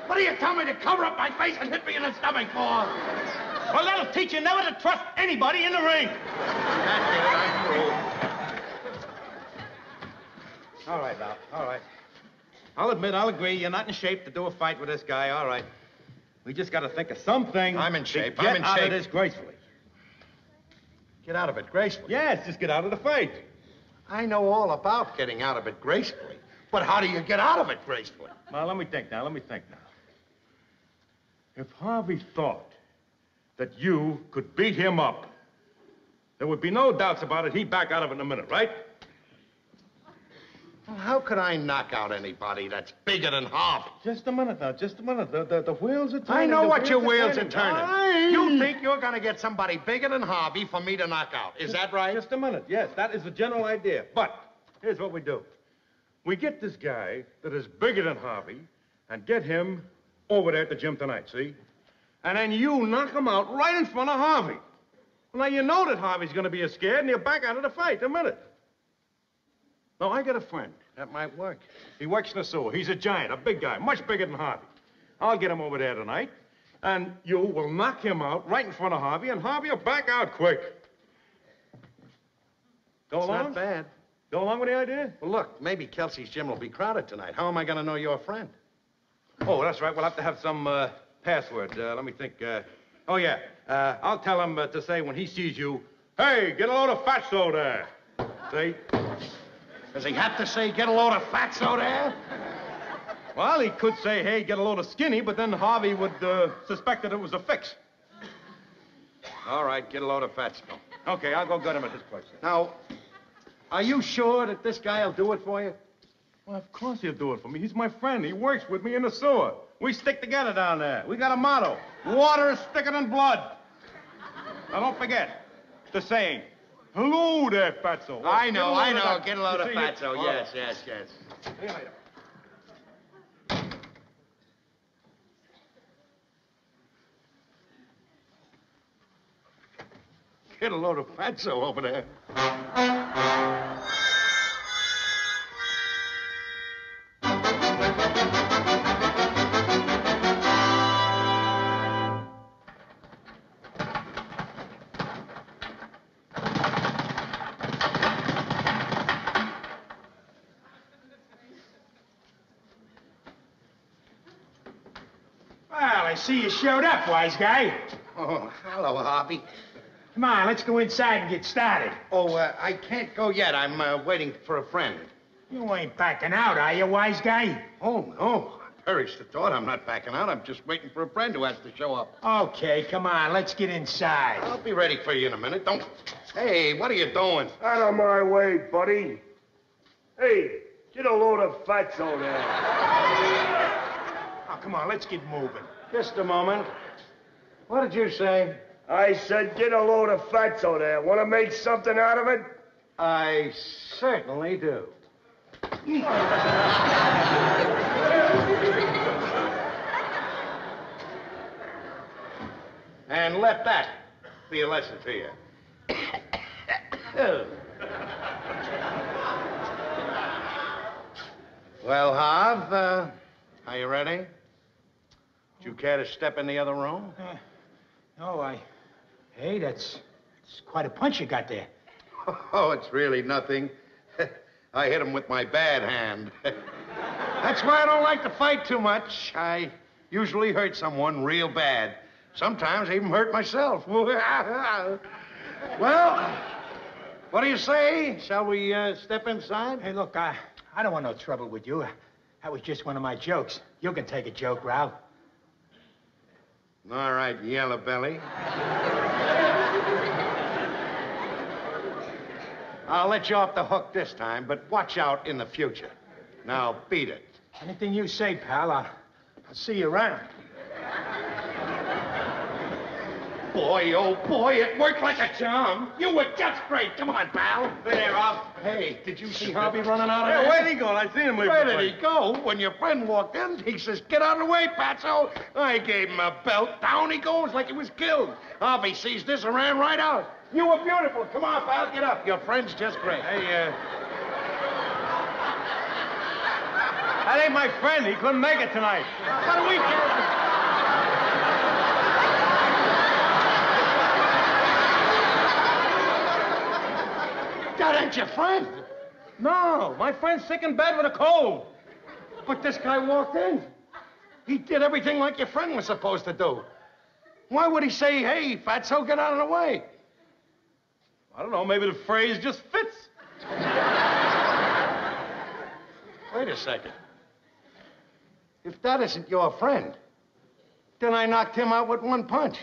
What do you tell me to cover up my face and hit me in the stomach for? Well, that'll teach you never to trust anybody in the ring. That's it, I'm through. All right, Ralph, all right. I'll admit, I'll agree, you're not in shape to do a fight with this guy, all right. We just got to think of something. I'm in shape. To get out of this gracefully. Get out of it gracefully? Yes, just get out of the fight. I know all about getting out of it gracefully. But how do you get out of it gracefully? Well, let me think now. If Harvey thought that you could beat him up, there would be no doubts about it. He'd back out of it in a minute, right? Well, how could I knock out anybody that's bigger than Harvey? Just a minute now, just a minute. The wheels are turning. I know what your wheels are turning. Aye. You think you're going to get somebody bigger than Harvey for me to knock out. Is that right? Just a minute. Yes, that is the general idea. But here's what we do. We get this guy that is bigger than Harvey and get him over there at the gym tonight, see? And then you knock him out right in front of Harvey. Well, now, you know that Harvey's going to be scared and he'll back out of the fight in a minute. Now, I got a friend. That might work. He works in the sewer. He's a giant, a big guy, much bigger than Harvey. I'll get him over there tonight, and you will knock him out right in front of Harvey, and Harvey will back out quick. Go It's along? not bad. Go along with the idea? Well, look, maybe Kelsey's gym will be crowded tonight. How am I going to know you're a friend? Oh, that's right. We'll have to have some password. Let me think. Oh, yeah. I'll tell him to say when he sees you, hey, get a load of fatso there. See? Does he have to say, get a load of fatso there? Well, he could say, hey, get a load of skinny, but then Harvey would suspect that it was a fix. All right, get a load of fatso. Okay, I'll go get him at his place. Now, are you sure that this guy will do it for you? Well, of course he'll do it for me. He's my friend. He works with me in the sewer. We stick together down there. We got a motto. Water is thicker than blood. Now, don't forget the saying. Hello there, fatso. I know. Get a load of fatso. All Yes. See you later. Get a load of fatso over there. Well, I see you showed up, wise guy. Oh, hello, Harvey. Come on, let's go inside and get started. Oh, I can't go yet. I'm waiting for a friend. You ain't backing out, are you, wise guy? Oh, no. I perish the thought. I'm not backing out. I'm just waiting for a friend who has to show up. Okay, come on, let's get inside. I'll be ready for you in a minute. Don't... Hey, what are you doing? Out of my way, buddy. Hey, get a load of fatso there. Oh, come on, let's get moving. Just a moment. What did you say? I said get a load of fatso there. Want to make something out of it? I certainly do. And let that be a lesson to you. Well, Harv, are you ready? Would you care to step in the other room? Hey, that's quite a punch you got there. Oh, it's really nothing. I hit him with my bad hand. That's why I don't like to fight too much. I usually hurt someone real bad. Sometimes I even hurt myself. Well, what do you say? Shall we step inside? Hey, look, I don't want no trouble with you. That was just one of my jokes. You can take a joke, Ralph. All right, yellow belly. I'll let you off the hook this time, but watch out in the future. Now, beat it. Anything you say, pal, I'll see you around. Boy, oh boy, it worked like a charm. You were just great. Come on, pal. There, Ralph. Hey, did you see Harvey running out of there? Hey, where'd he go? I seen him leave. Where did he go? When your friend walked in, he says, get out of the way, Fatso. I gave him a belt. Down he goes like he was killed. Harvey sees this and ran right out. You were beautiful. Come on, pal, get up. Your friend's just great. Hey, that ain't my friend. He couldn't make it tonight. What do we care? That ain't your friend. No, my friend's sick in bed with a cold. But this guy walked in. He did everything like your friend was supposed to do. Why would he say, hey, Fatso, get out of the way? I don't know, maybe the phrase just fits. Wait a second. If that isn't your friend, then I knocked him out with one punch.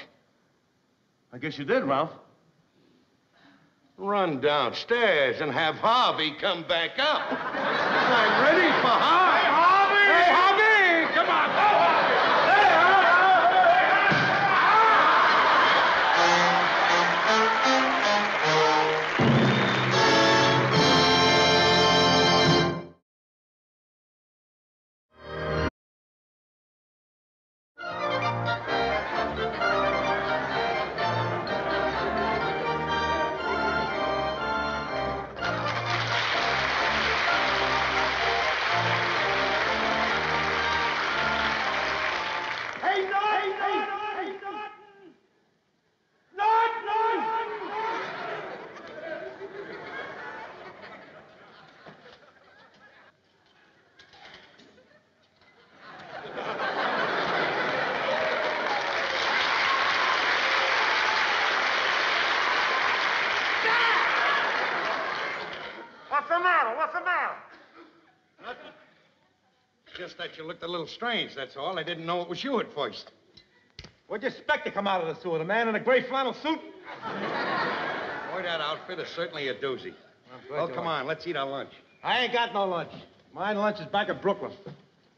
I guess you did, Ralph. Run downstairs and have Harvey come back up. I'm ready for Harvey. Hey, Harvey! Hey, Harvey! Come on, go, Harvey! Hey, that you looked a little strange, that's all. I didn't know it was you at first. What'd you expect to come out of the sewer? The man in a gray flannel suit? Boy, that outfit is certainly a doozy. Well, come on, let's eat our lunch. I ain't got no lunch. My lunch is back in Brooklyn.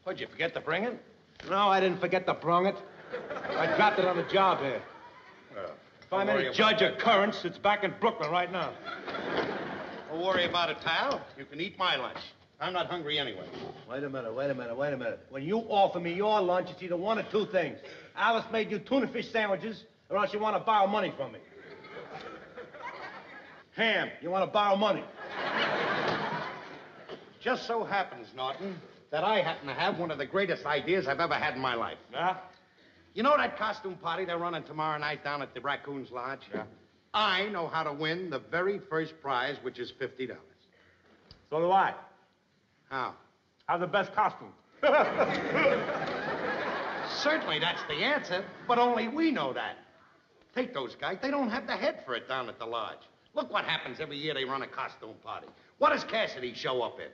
What'd you forget to bring it? No, I didn't forget to bring it. I dropped it on the job here. If I'm any judge of currents, it's back in Brooklyn right now. Don't worry about it, pal. You can eat my lunch. I'm not hungry anyway. Wait a minute. When you offer me your lunch, it's either one of two things. Alice made you tuna fish sandwiches, or else you want to borrow money from me. Ham, you want to borrow money. Just so happens, Norton, that I happen to have one of the greatest ideas I've ever had in my life. Yeah? You know that costume party they're running tomorrow night down at the Raccoon's Lodge? Yeah. I know how to win the very first prize, which is $50. So do I. How? Have the best costume. Certainly that's the answer, but only we know that. Take those guys. They don't have the head for it down at the lodge. Look what happens every year they run a costume party. What does Cassidy show up in?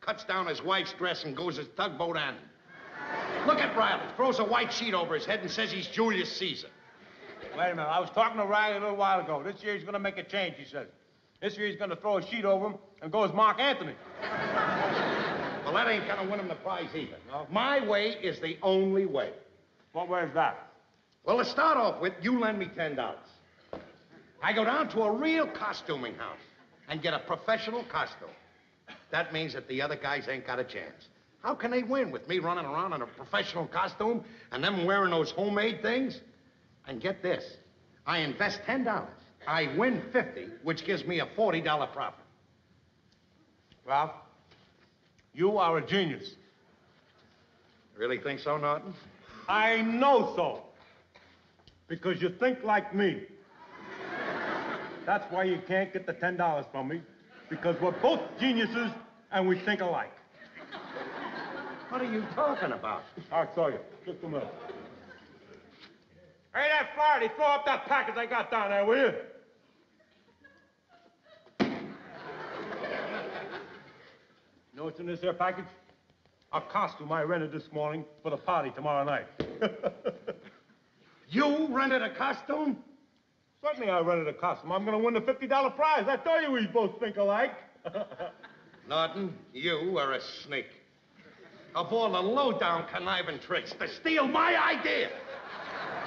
Cuts down his wife's dress and goes as tugboat on him. Look at Riley. Throws a white sheet over his head and says he's Julius Caesar. Wait a minute. I was talking to Riley a little while ago. This year he's going to make a change, he says. This year he's going to throw a sheet over him and go as Mark Antony. Well, that ain't going to win him the prize either. No? My way is the only way. What way is that? Well, to start off with, you lend me $10. I go down to a real costuming house and get a professional costume. That means that the other guys ain't got a chance. How can they win with me running around in a professional costume and them wearing those homemade things? And get this, I invest $10. I win $50, which gives me a $40 profit. Ralph, you are a genius. Really think so, Norton? I know so. Because you think like me. That's why you can't get the $10 from me. Because we're both geniuses and we think alike. What are you talking about? I'll tell you. Just a minute. Hey, that Flaherty, throw up that package I got down there, will you? You know what's in this here package? A costume I rented this morning for the party tomorrow night. You rented a costume? Certainly I rented a costume. I'm going to win the $50 prize. I told you we both think alike. Norton, you are a snake. Of all the low-down conniving tricks to steal my idea.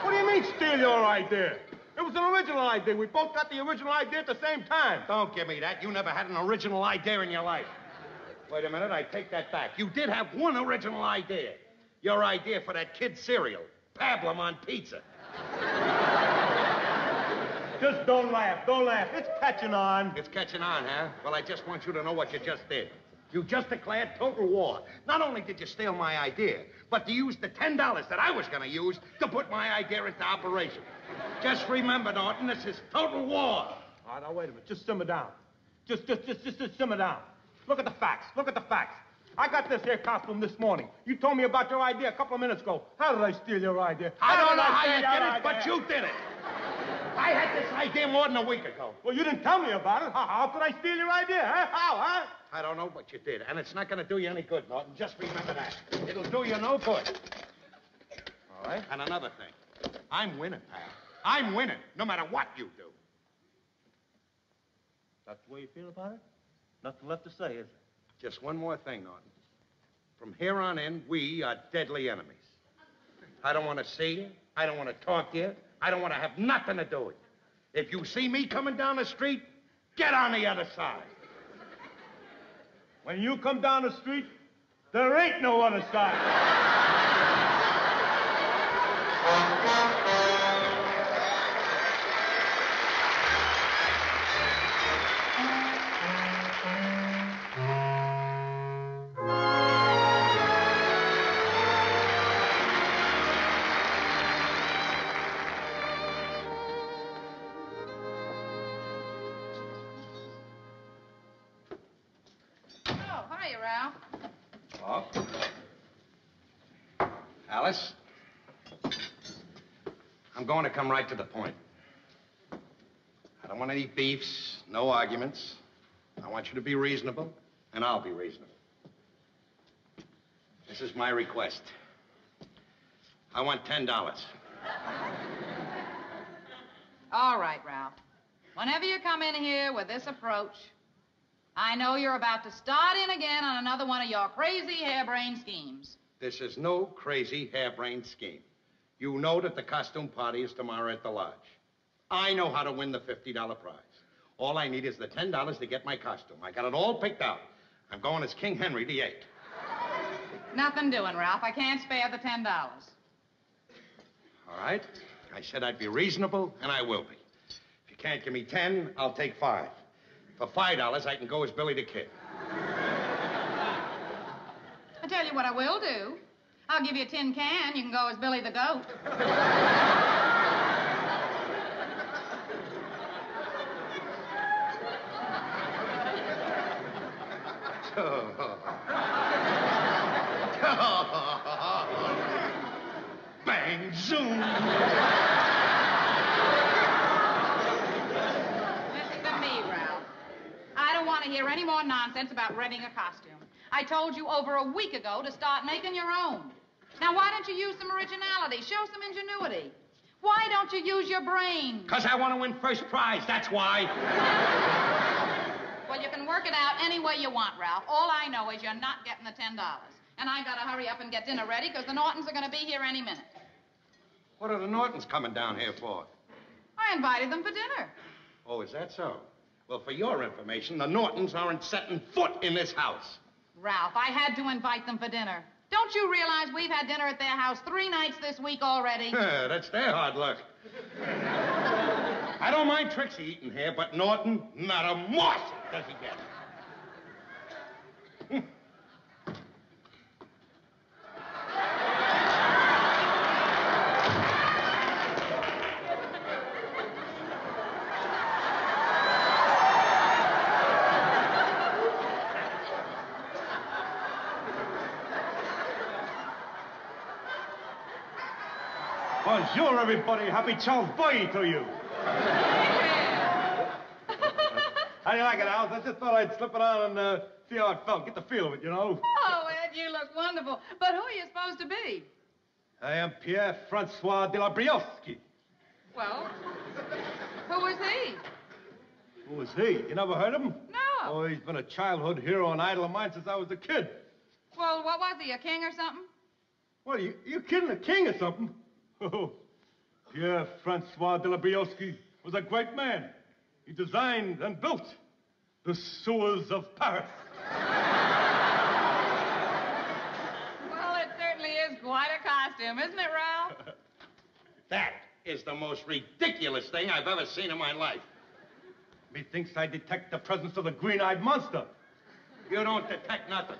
What do you mean, steal your idea? It was an original idea. We both got the original idea at the same time. Don't give me that. You never had an original idea in your life. Wait a minute, I take that back. You did have one original idea. Your idea for that kid's cereal. Pablum on pizza. Just don't laugh. Don't laugh. It's catching on. It's catching on, huh? Well, I just want you to know what you just did. You just declared total war. Not only did you steal my idea, but you used the $10 that I was going to use to put my idea into operation. Just remember, Norton, this is total war. All right, now, wait a minute. Just simmer down. Just simmer down. Look at the facts. Look at the facts. I got this here costume this morning. You told me about your idea a couple of minutes ago. How did I steal your idea? I don't know how you did it, but you did it. I had this idea more than a week ago. Well, you didn't tell me about it. How could I steal your idea, huh? How, huh? I don't know, but you did. And it's not going to do you any good, Norton. Just remember that. It'll do you no good. All right? And another thing. I'm winning, pal. I'm winning, no matter what you do. That's the way you feel about it? Nothing left to say, is there? Just one more thing, Norton. From here on in, we are deadly enemies. I don't want to see you. I don't want to talk to you. I don't want to have nothing to do with you. If you see me coming down the street, get on the other side. When you come down the street, there ain't no other side. Alice, I'm going to come right to the point. I don't want any beefs, no arguments. I want you to be reasonable, and I'll be reasonable. This is my request. I want $10. All right, Ralph. Whenever you come in here with this approach, I know you're about to start in again on another one of your crazy harebrained schemes. This is no crazy harebrained scheme. You know that the costume party is tomorrow at the lodge. I know how to win the $50 prize. All I need is the $10 to get my costume. I got it all picked out. I'm going as King Henry VIII. Nothing doing, Ralph. I can't spare the $10. All right? I said I'd be reasonable, and I will be. If you can't give me 10, I'll take 5. For $5, I can go as Billy the Kid. I tell you what I will do. I'll give you a tin can. You can go as Billy the Goat. Bang, zoom. Listen to me, Ralph. I don't want to hear any more nonsense about renting a costume. I told you over a week ago to start making your own. Now, why don't you use some originality? Show some ingenuity. Why don't you use your brain? Because I want to win first prize, that's why. Well, you can work it out any way you want, Ralph. All I know is you're not getting the $10. And I gotta hurry up and get dinner ready, because the Nortons are gonna be here any minute. What are the Nortons coming down here for? I invited them for dinner. Oh, is that so? Well, for your information, the Nortons aren't setting foot in this house. Ralph, I had to invite them for dinner. Don't you realize we've had dinner at their house 3 nights this week already? That's their hard luck. I don't mind Trixie eating here, but Norton, not a morsel does he get. Bonjour, everybody. Happy Charles Boy to you. How do you like it, Alice? I just thought I'd slip it on and see how it felt. Get the feel of it, you know. Oh, Ed, you look wonderful. But who are you supposed to be? I am Pierre-Francois de la Briosky. Well, who is he? Who is he? You never heard of him? No. Oh, he's been a childhood hero and idol of mine since I was a kid. Well, what was he, a king or something? What, you kidding? A king or something? Oh, Pierre-Francois de la Briosky was a great man. He designed and built the sewers of Paris. Well, it certainly is quite a costume, isn't it, Ralph? That is the most ridiculous thing I've ever seen in my life. Methinks I detect the presence of the green-eyed monster. You don't detect nothing.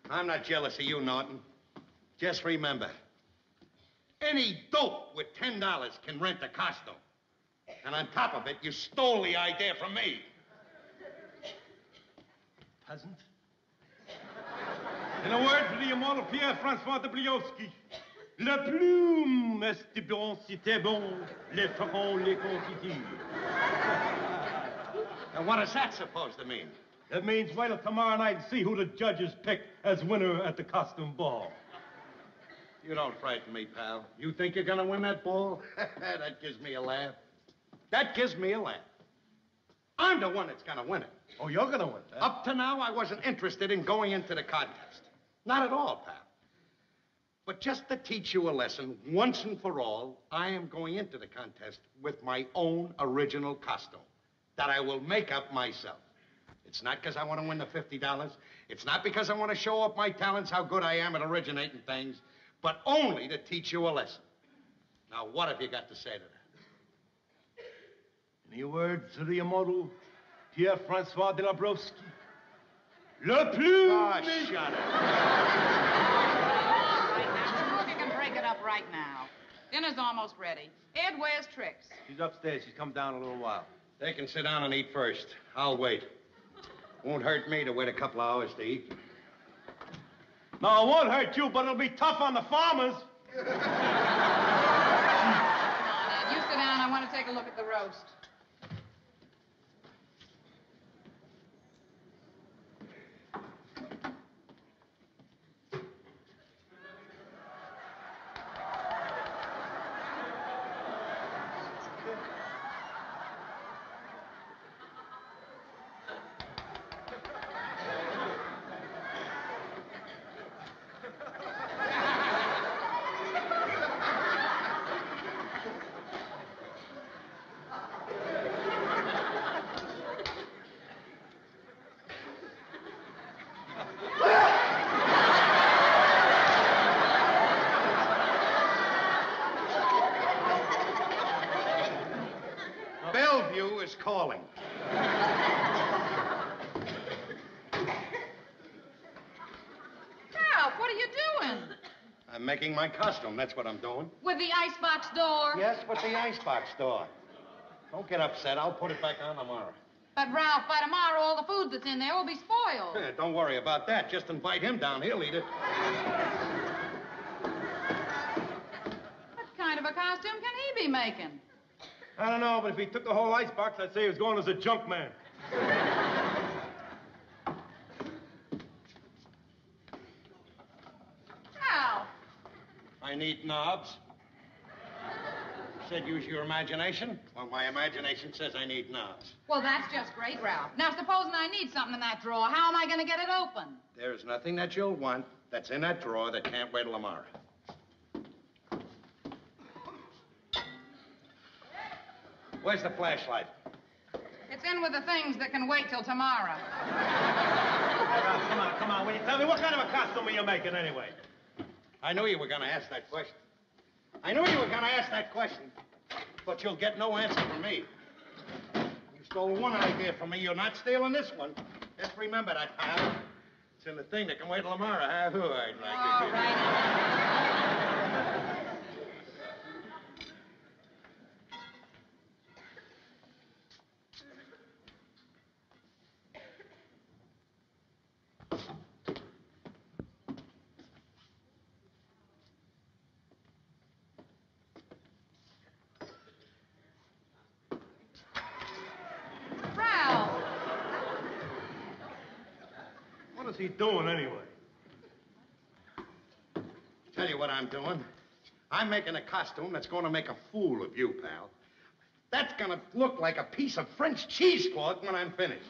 I'm not jealous of you, Norton. Just remember, any dope with $10 can rent a costume. And on top of it, you stole the idea from me. Peasant. In a word to the immortal Pierre-Francois de Briosky, la plume est bon si t'es bon, les feront les confitures. And what is that supposed to mean? That means wait till tomorrow night and see who the judges pick as winner at the costume ball. You don't frighten me, pal. You think you're gonna win that ball? That gives me a laugh. That gives me a laugh. I'm the one that's gonna win it. Oh, you're gonna win that? Up to now, I wasn't interested in going into the contest. Not at all, pal. But just to teach you a lesson, once and for all, I am going into the contest with my own original costume that I will make up myself. It's not because I want to win the $50. It's not because I want to show off my talents, how good I am at originating things, but only to teach you a lesson. Now, what have you got to say to that? Any words of the immortal Pierre-Francois de la Briosky? Le plus... Oh, shut it. Right now, look, you can break it up right now. Dinner's almost ready. Ed, where's Trix? She's upstairs. She's come down in a little while. They can sit down and eat first. I'll wait. Won't hurt me to wait a couple of hours to eat. No, it won't hurt you, but it'll be tough on the farmers. Come on, Ed. You sit down. I want to take a look at the roast. of you is calling. Ralph, what are you doing? I'm making my costume. That's what I'm doing. With the icebox door? Yes, with the icebox door. Don't get upset. I'll put it back on tomorrow. But, Ralph, by tomorrow, all the food that's in there will be spoiled. Don't worry about that. Just invite him down. He'll eat it. What kind of a costume can he be making? I don't know, but if he took the whole icebox, I'd say he was going as a junk man. Ralph! I need knobs. Said use your imagination. Well, my imagination says I need knobs. Well, that's just great, Ralph. Now, supposing I need something in that drawer, how am I going to get it open? There's nothing that you'll want that's in that drawer that can't wait till tomorrow. Where's the flashlight? It's in with the things that can wait till tomorrow. Ralph, come on. Will you tell me what kind of a costume are you making anyway? I knew you were going to ask that question. But you'll get no answer from me. You stole one idea from me. You're not stealing this one. Just remember that, pal. It's in the thing that can wait till tomorrow. I'd like All right. What is he doing anyway? Tell you what I'm doing. I'm making a costume that's going to make a fool of you, pal. That's going to look like a piece of French cheesecloth when I'm finished.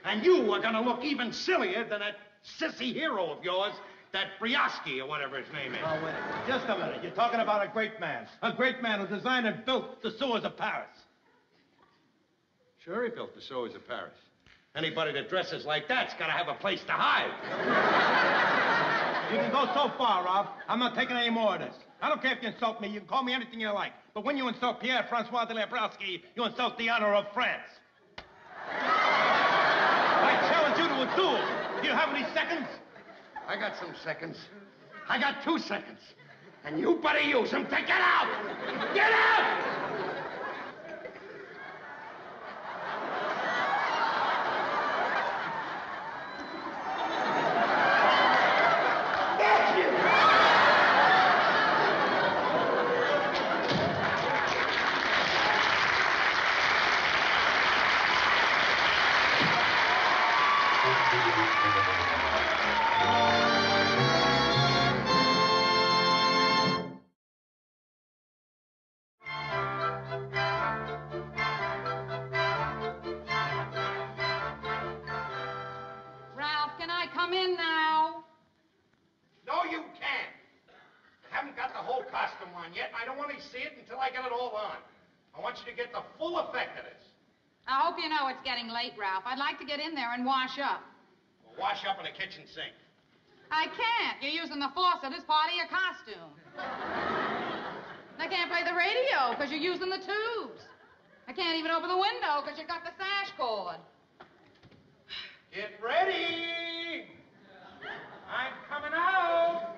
And you are going to look even sillier than that sissy hero of yours, that Briosky or whatever his name is. Oh, wait a minute. Just a minute. You're talking about a great man. A great man who designed and built the sewers of Paris. Sure, he built the sewers of Paris. Anybody that dresses like that's got to have a place to hide. You can go so far, Rob. I'm not taking any more of this. I don't care if you insult me. You can call me anything you like. But when you insult Pierre-Francois de Labrowski, you insult the honor of France. I challenge you to a duel. Do you have any seconds? I got some seconds. I got 2 seconds. And you better use them to get out! Get out! Ralph. I'd like to get in there and wash up. Well, wash up in the kitchen sink. I can't. You're using the faucet as part of your costume. I can't play the radio because you're using the tubes. I can't even open the window because you got the sash cord. Get ready! I'm coming out!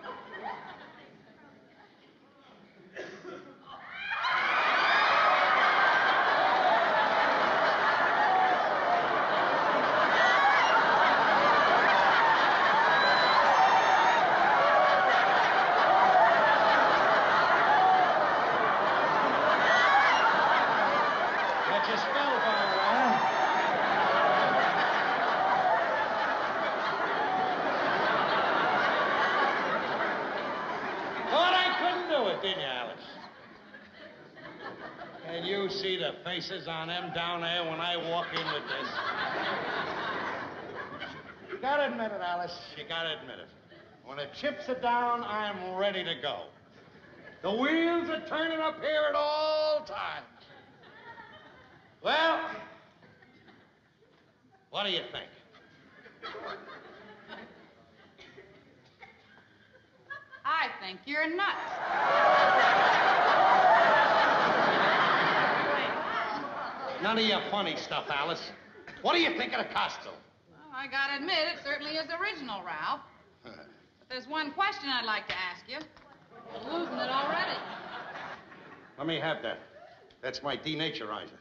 See the faces on them down there when I walk in with this. You gotta admit it, Alice. You gotta admit it. When the chips are down, I'm ready to go. The wheels are turning up here at all times. Well, what do you think? I think you're nuts. None of your funny stuff, Alice. What do you think of the costume? Well, I gotta admit, it certainly is original, Ralph. But there's one question I'd like to ask you. You're losing it already. Let me have that. That's my denaturizer.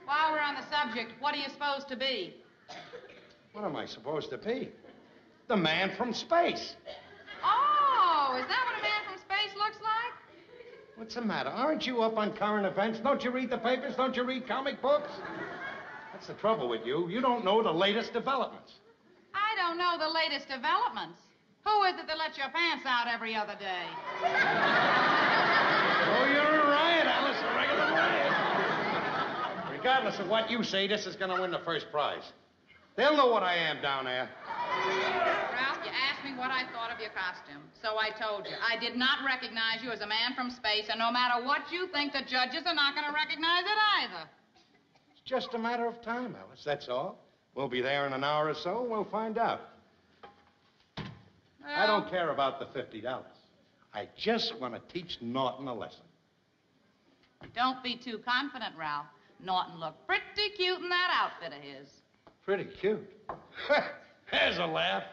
While we're on the subject, what are you supposed to be? What am I supposed to be? The man from space. Oh, is that what a man from space looks like? What's the matter? Aren't you up on current events? Don't you read the papers? Don't you read comic books? That's the trouble with you. You don't know the latest developments. I don't know the latest developments. Who is it that lets your pants out every other day? Oh, you're a riot, Alice. A regular riot. Regardless of what you say, this is going to win the first prize. They'll know what I am down there. Ralph, you asked me what I thought of your costume. So I told you. I did not recognize you as a man from space, and no matter what you think, the judges are not going to recognize it either. It's just a matter of time, Alice. That's all. We'll be there in an hour or so, and we'll find out. I don't care about the $50. I just want to teach Norton a lesson. Don't be too confident, Ralph. Norton looked pretty cute in that outfit of his. Pretty cute. There's a laugh.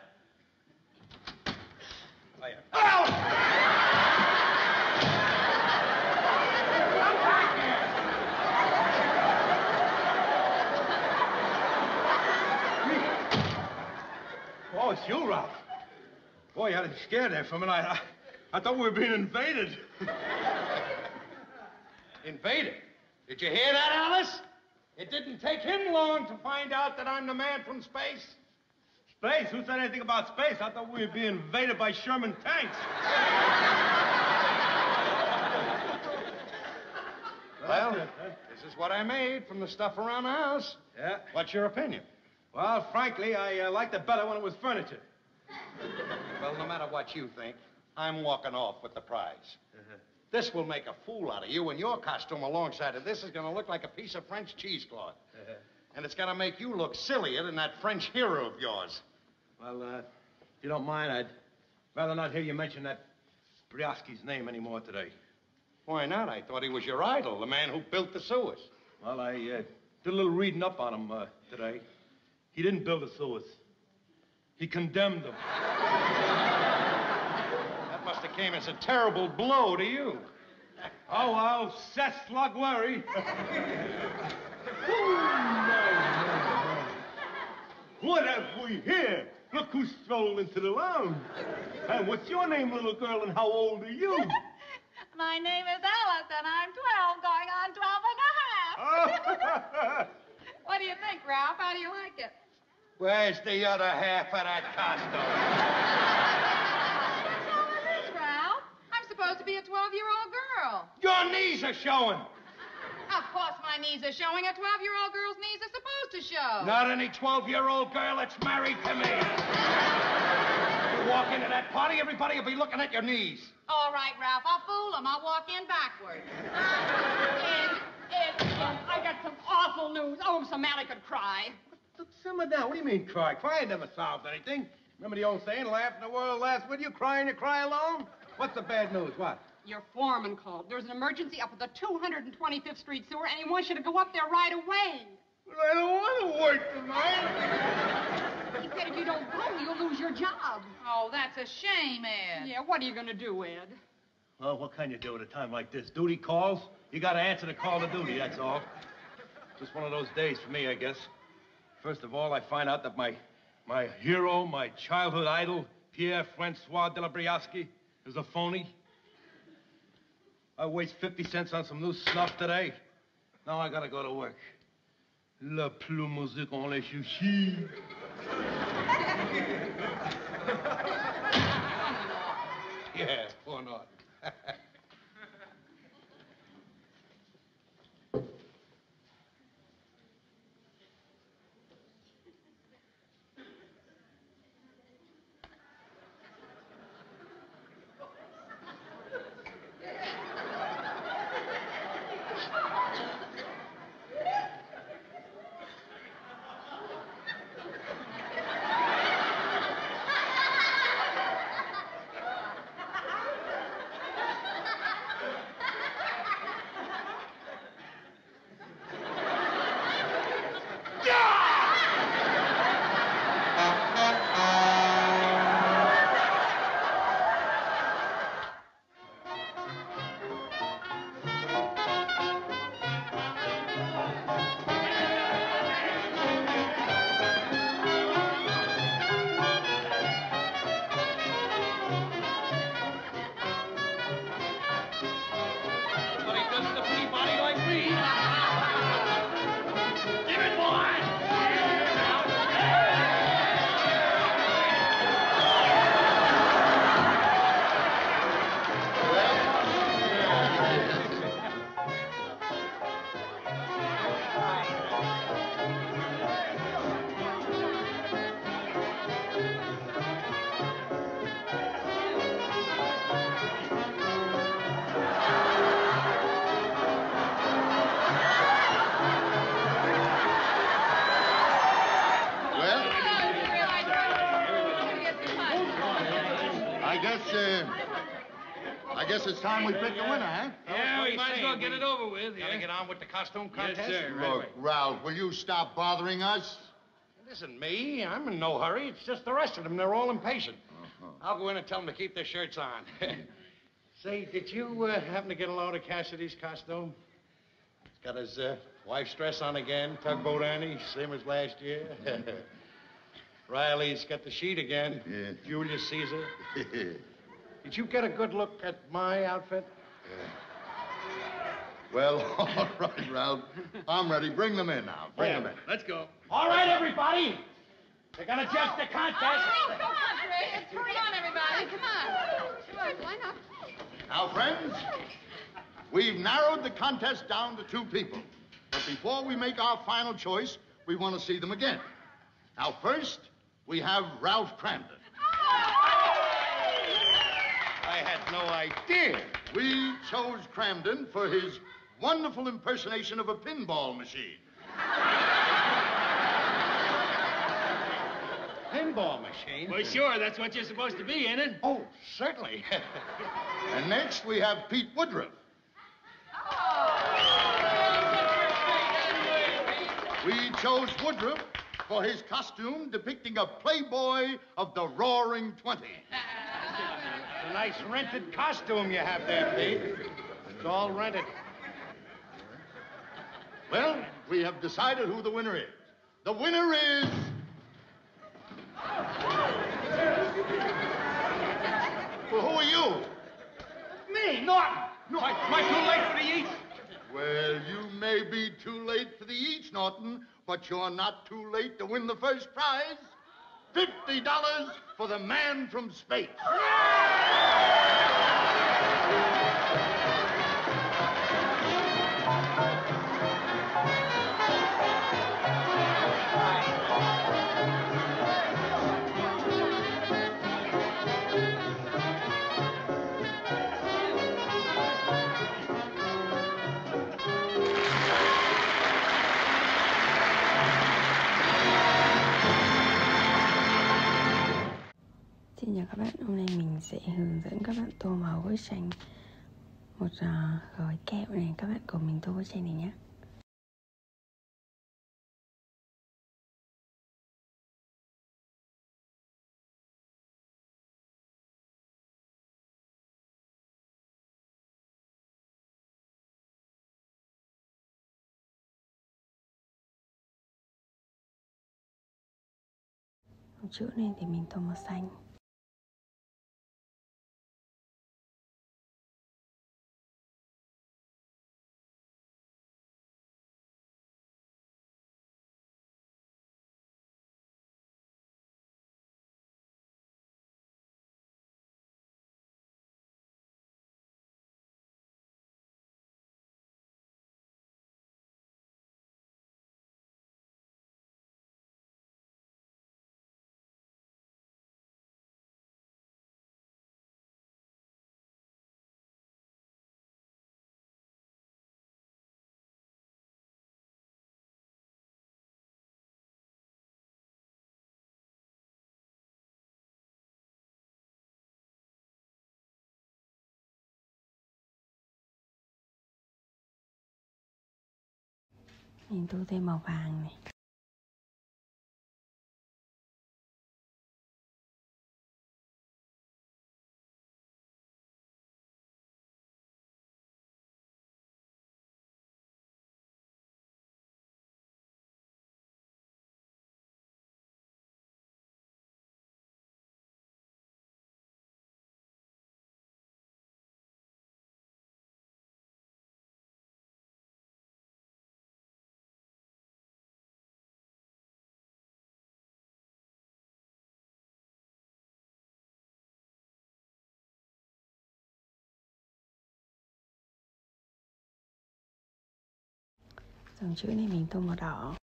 Oh, it's you, Ralph. Boy, you had me scared there for a minute. I thought we were being invaded. Invaded? Did you hear that, Alice? It didn't take him long to find out that I'm the man from space. Space? Who said anything about space? I thought we were being invaded by Sherman tanks. Well, this is what I made from the stuff around the house. Yeah? What's your opinion? Well, frankly, I liked it better when it was furniture. Well, no matter what you think, I'm walking off with the prize. This will make a fool out of you, and your costume alongside of this is going to look like a piece of French cheesecloth. And it's going to make you look sillier than that French hero of yours. Well, if you don't mind, I'd rather not hear you mention that Briosky's name anymore today. Why not? I thought he was your idol, the man who built the sewers. Well, I did a little reading up on him today. He didn't build the sewers. He condemned them. That must have came as a terrible blow to you. Oh, well, c'est la gloire. What have we here? Look who strolled into the lounge. And what's your name, little girl, and how old are you? My name is Alice, and I'm 12, going on 12 and a half. What do you think, Ralph? How do you like it? Where's the other half of that costume? What's all of this, Ralph? I'm supposed to be a 12-year-old girl. Your knees are showing. Of course my knees are showing. A 12-year-old girl's knees are supposed to show. Not any 12-year-old girl that's married to me. You walk into that party, everybody will be looking at your knees. All right, Ralph, I'll fool them. I'll walk in backwards. I got some awful news. Oh, so Mally could cry. Look, simmer down. What do you mean, cry? Crying never solves anything. Remember the old saying, laugh and the world laughs with you, crying you cry alone? What's the bad news? What? Your foreman called. There's an emergency up at the 225th Street sewer, and he wants you to go up there right away. But I don't want to work tonight. He said if you don't go, you'll lose your job. Oh, that's a shame, Ed. Yeah, what are you going to do, Ed? Well, what can you do at a time like this? Duty calls. You got to answer the call to duty, that's all. Just one of those days for me, I guess. First of all, I find out that my hero, my childhood idol, Pierre-Francois de la Briosky, is a phony. I waste 50 cents on some new snuff today. Now I got to go to work. La plus musique on les chouchis. Yeah, poor Norton. I guess it's time we pick the winner, huh? Yeah, we might as well get it over with. Gotta get on with the costume contest. Yes, sir. Look, Ralph, will you stop bothering us? It isn't me. I'm in no hurry. It's just the rest of them. They're all impatient. I'll go in and tell them to keep their shirts on. Say, did you happen to get a load of Cassidy's costume? He's got his wife's dress on again, tugboat Annie, same as last year. Riley's got the sheet again, Julius Caesar. Did you get a good look at my outfit? Well, all right, Ralph. I'm ready. Bring them in now. Bring them in. Let's go. All right, everybody. They're going to judge the contest. Come on, Ray. Come on, everybody. Come on. Come on, line up. Now, friends, we've narrowed the contest down to 2 people. But before we make our final choice, we want to see them again. Now, first, we have Ralph Cramden. I had no idea. We chose Cramden for his wonderful impersonation of a pinball machine. Pinball machine? Well, sure, that's what you're supposed to be, ain't it? Oh, certainly. And next, we have Pete Woodruff. We chose Woodruff for his costume depicting a playboy of the Roaring 20. It's a nice rented costume you have there, Pete. It's all rented. Well, we have decided who the winner is. The winner is... Well, who are you? Me, Norton. Am I too late for the eats? Well, you may be too late for the eats, Norton, but you're not too late to win the first prize. $50 for the man from space. Xin chào các bạn, hôm nay mình sẽ hướng dẫn các bạn tô màu bức tranh một gói kẹo này. Các bạn cùng mình tô bức tranh này nhé. Chữ này thì mình tô màu xanh. Mình tô thêm màu vàng này. Dòng chữ này mình tô màu đỏ.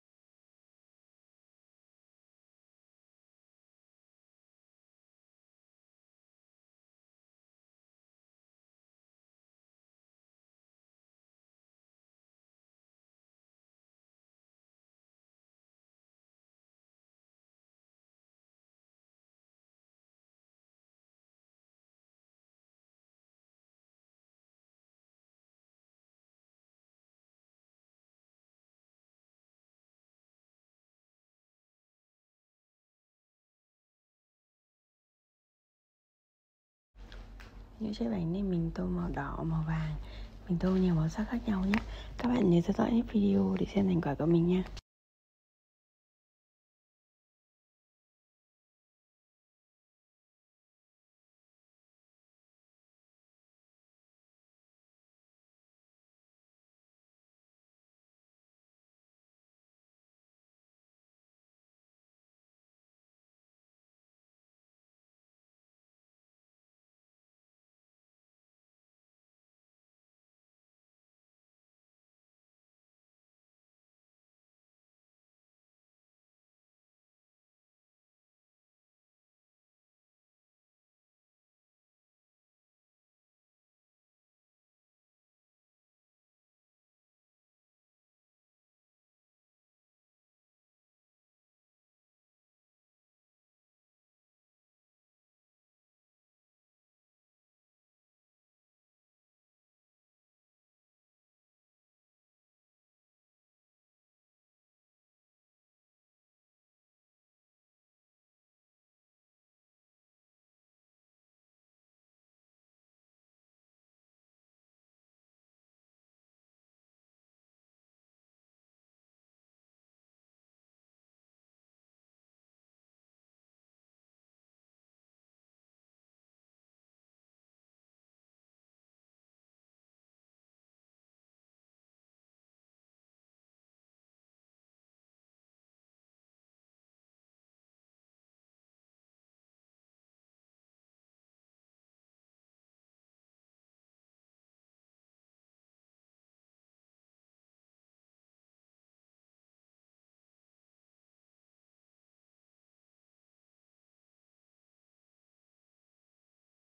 Những chiếc bánh này mình tô màu đỏ, màu vàng. Mình tô nhiều màu sắc khác nhau nhé. Các bạn nhớ theo dõi hết video để xem thành quả của mình nha.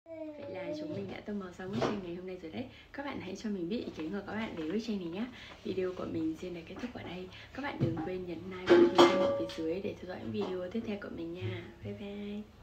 Vậy là chúng mình đã tô màu xong bức tranh ngày hôm nay rồi đấy. Các bạn hãy cho mình biết ý kiến của các bạn về bức tranh này nhé. Video của mình xin được kết thúc ở đây. Các bạn đừng quên nhấn like và video phía dưới để theo dõi những video tiếp theo của mình nha. Bye bye.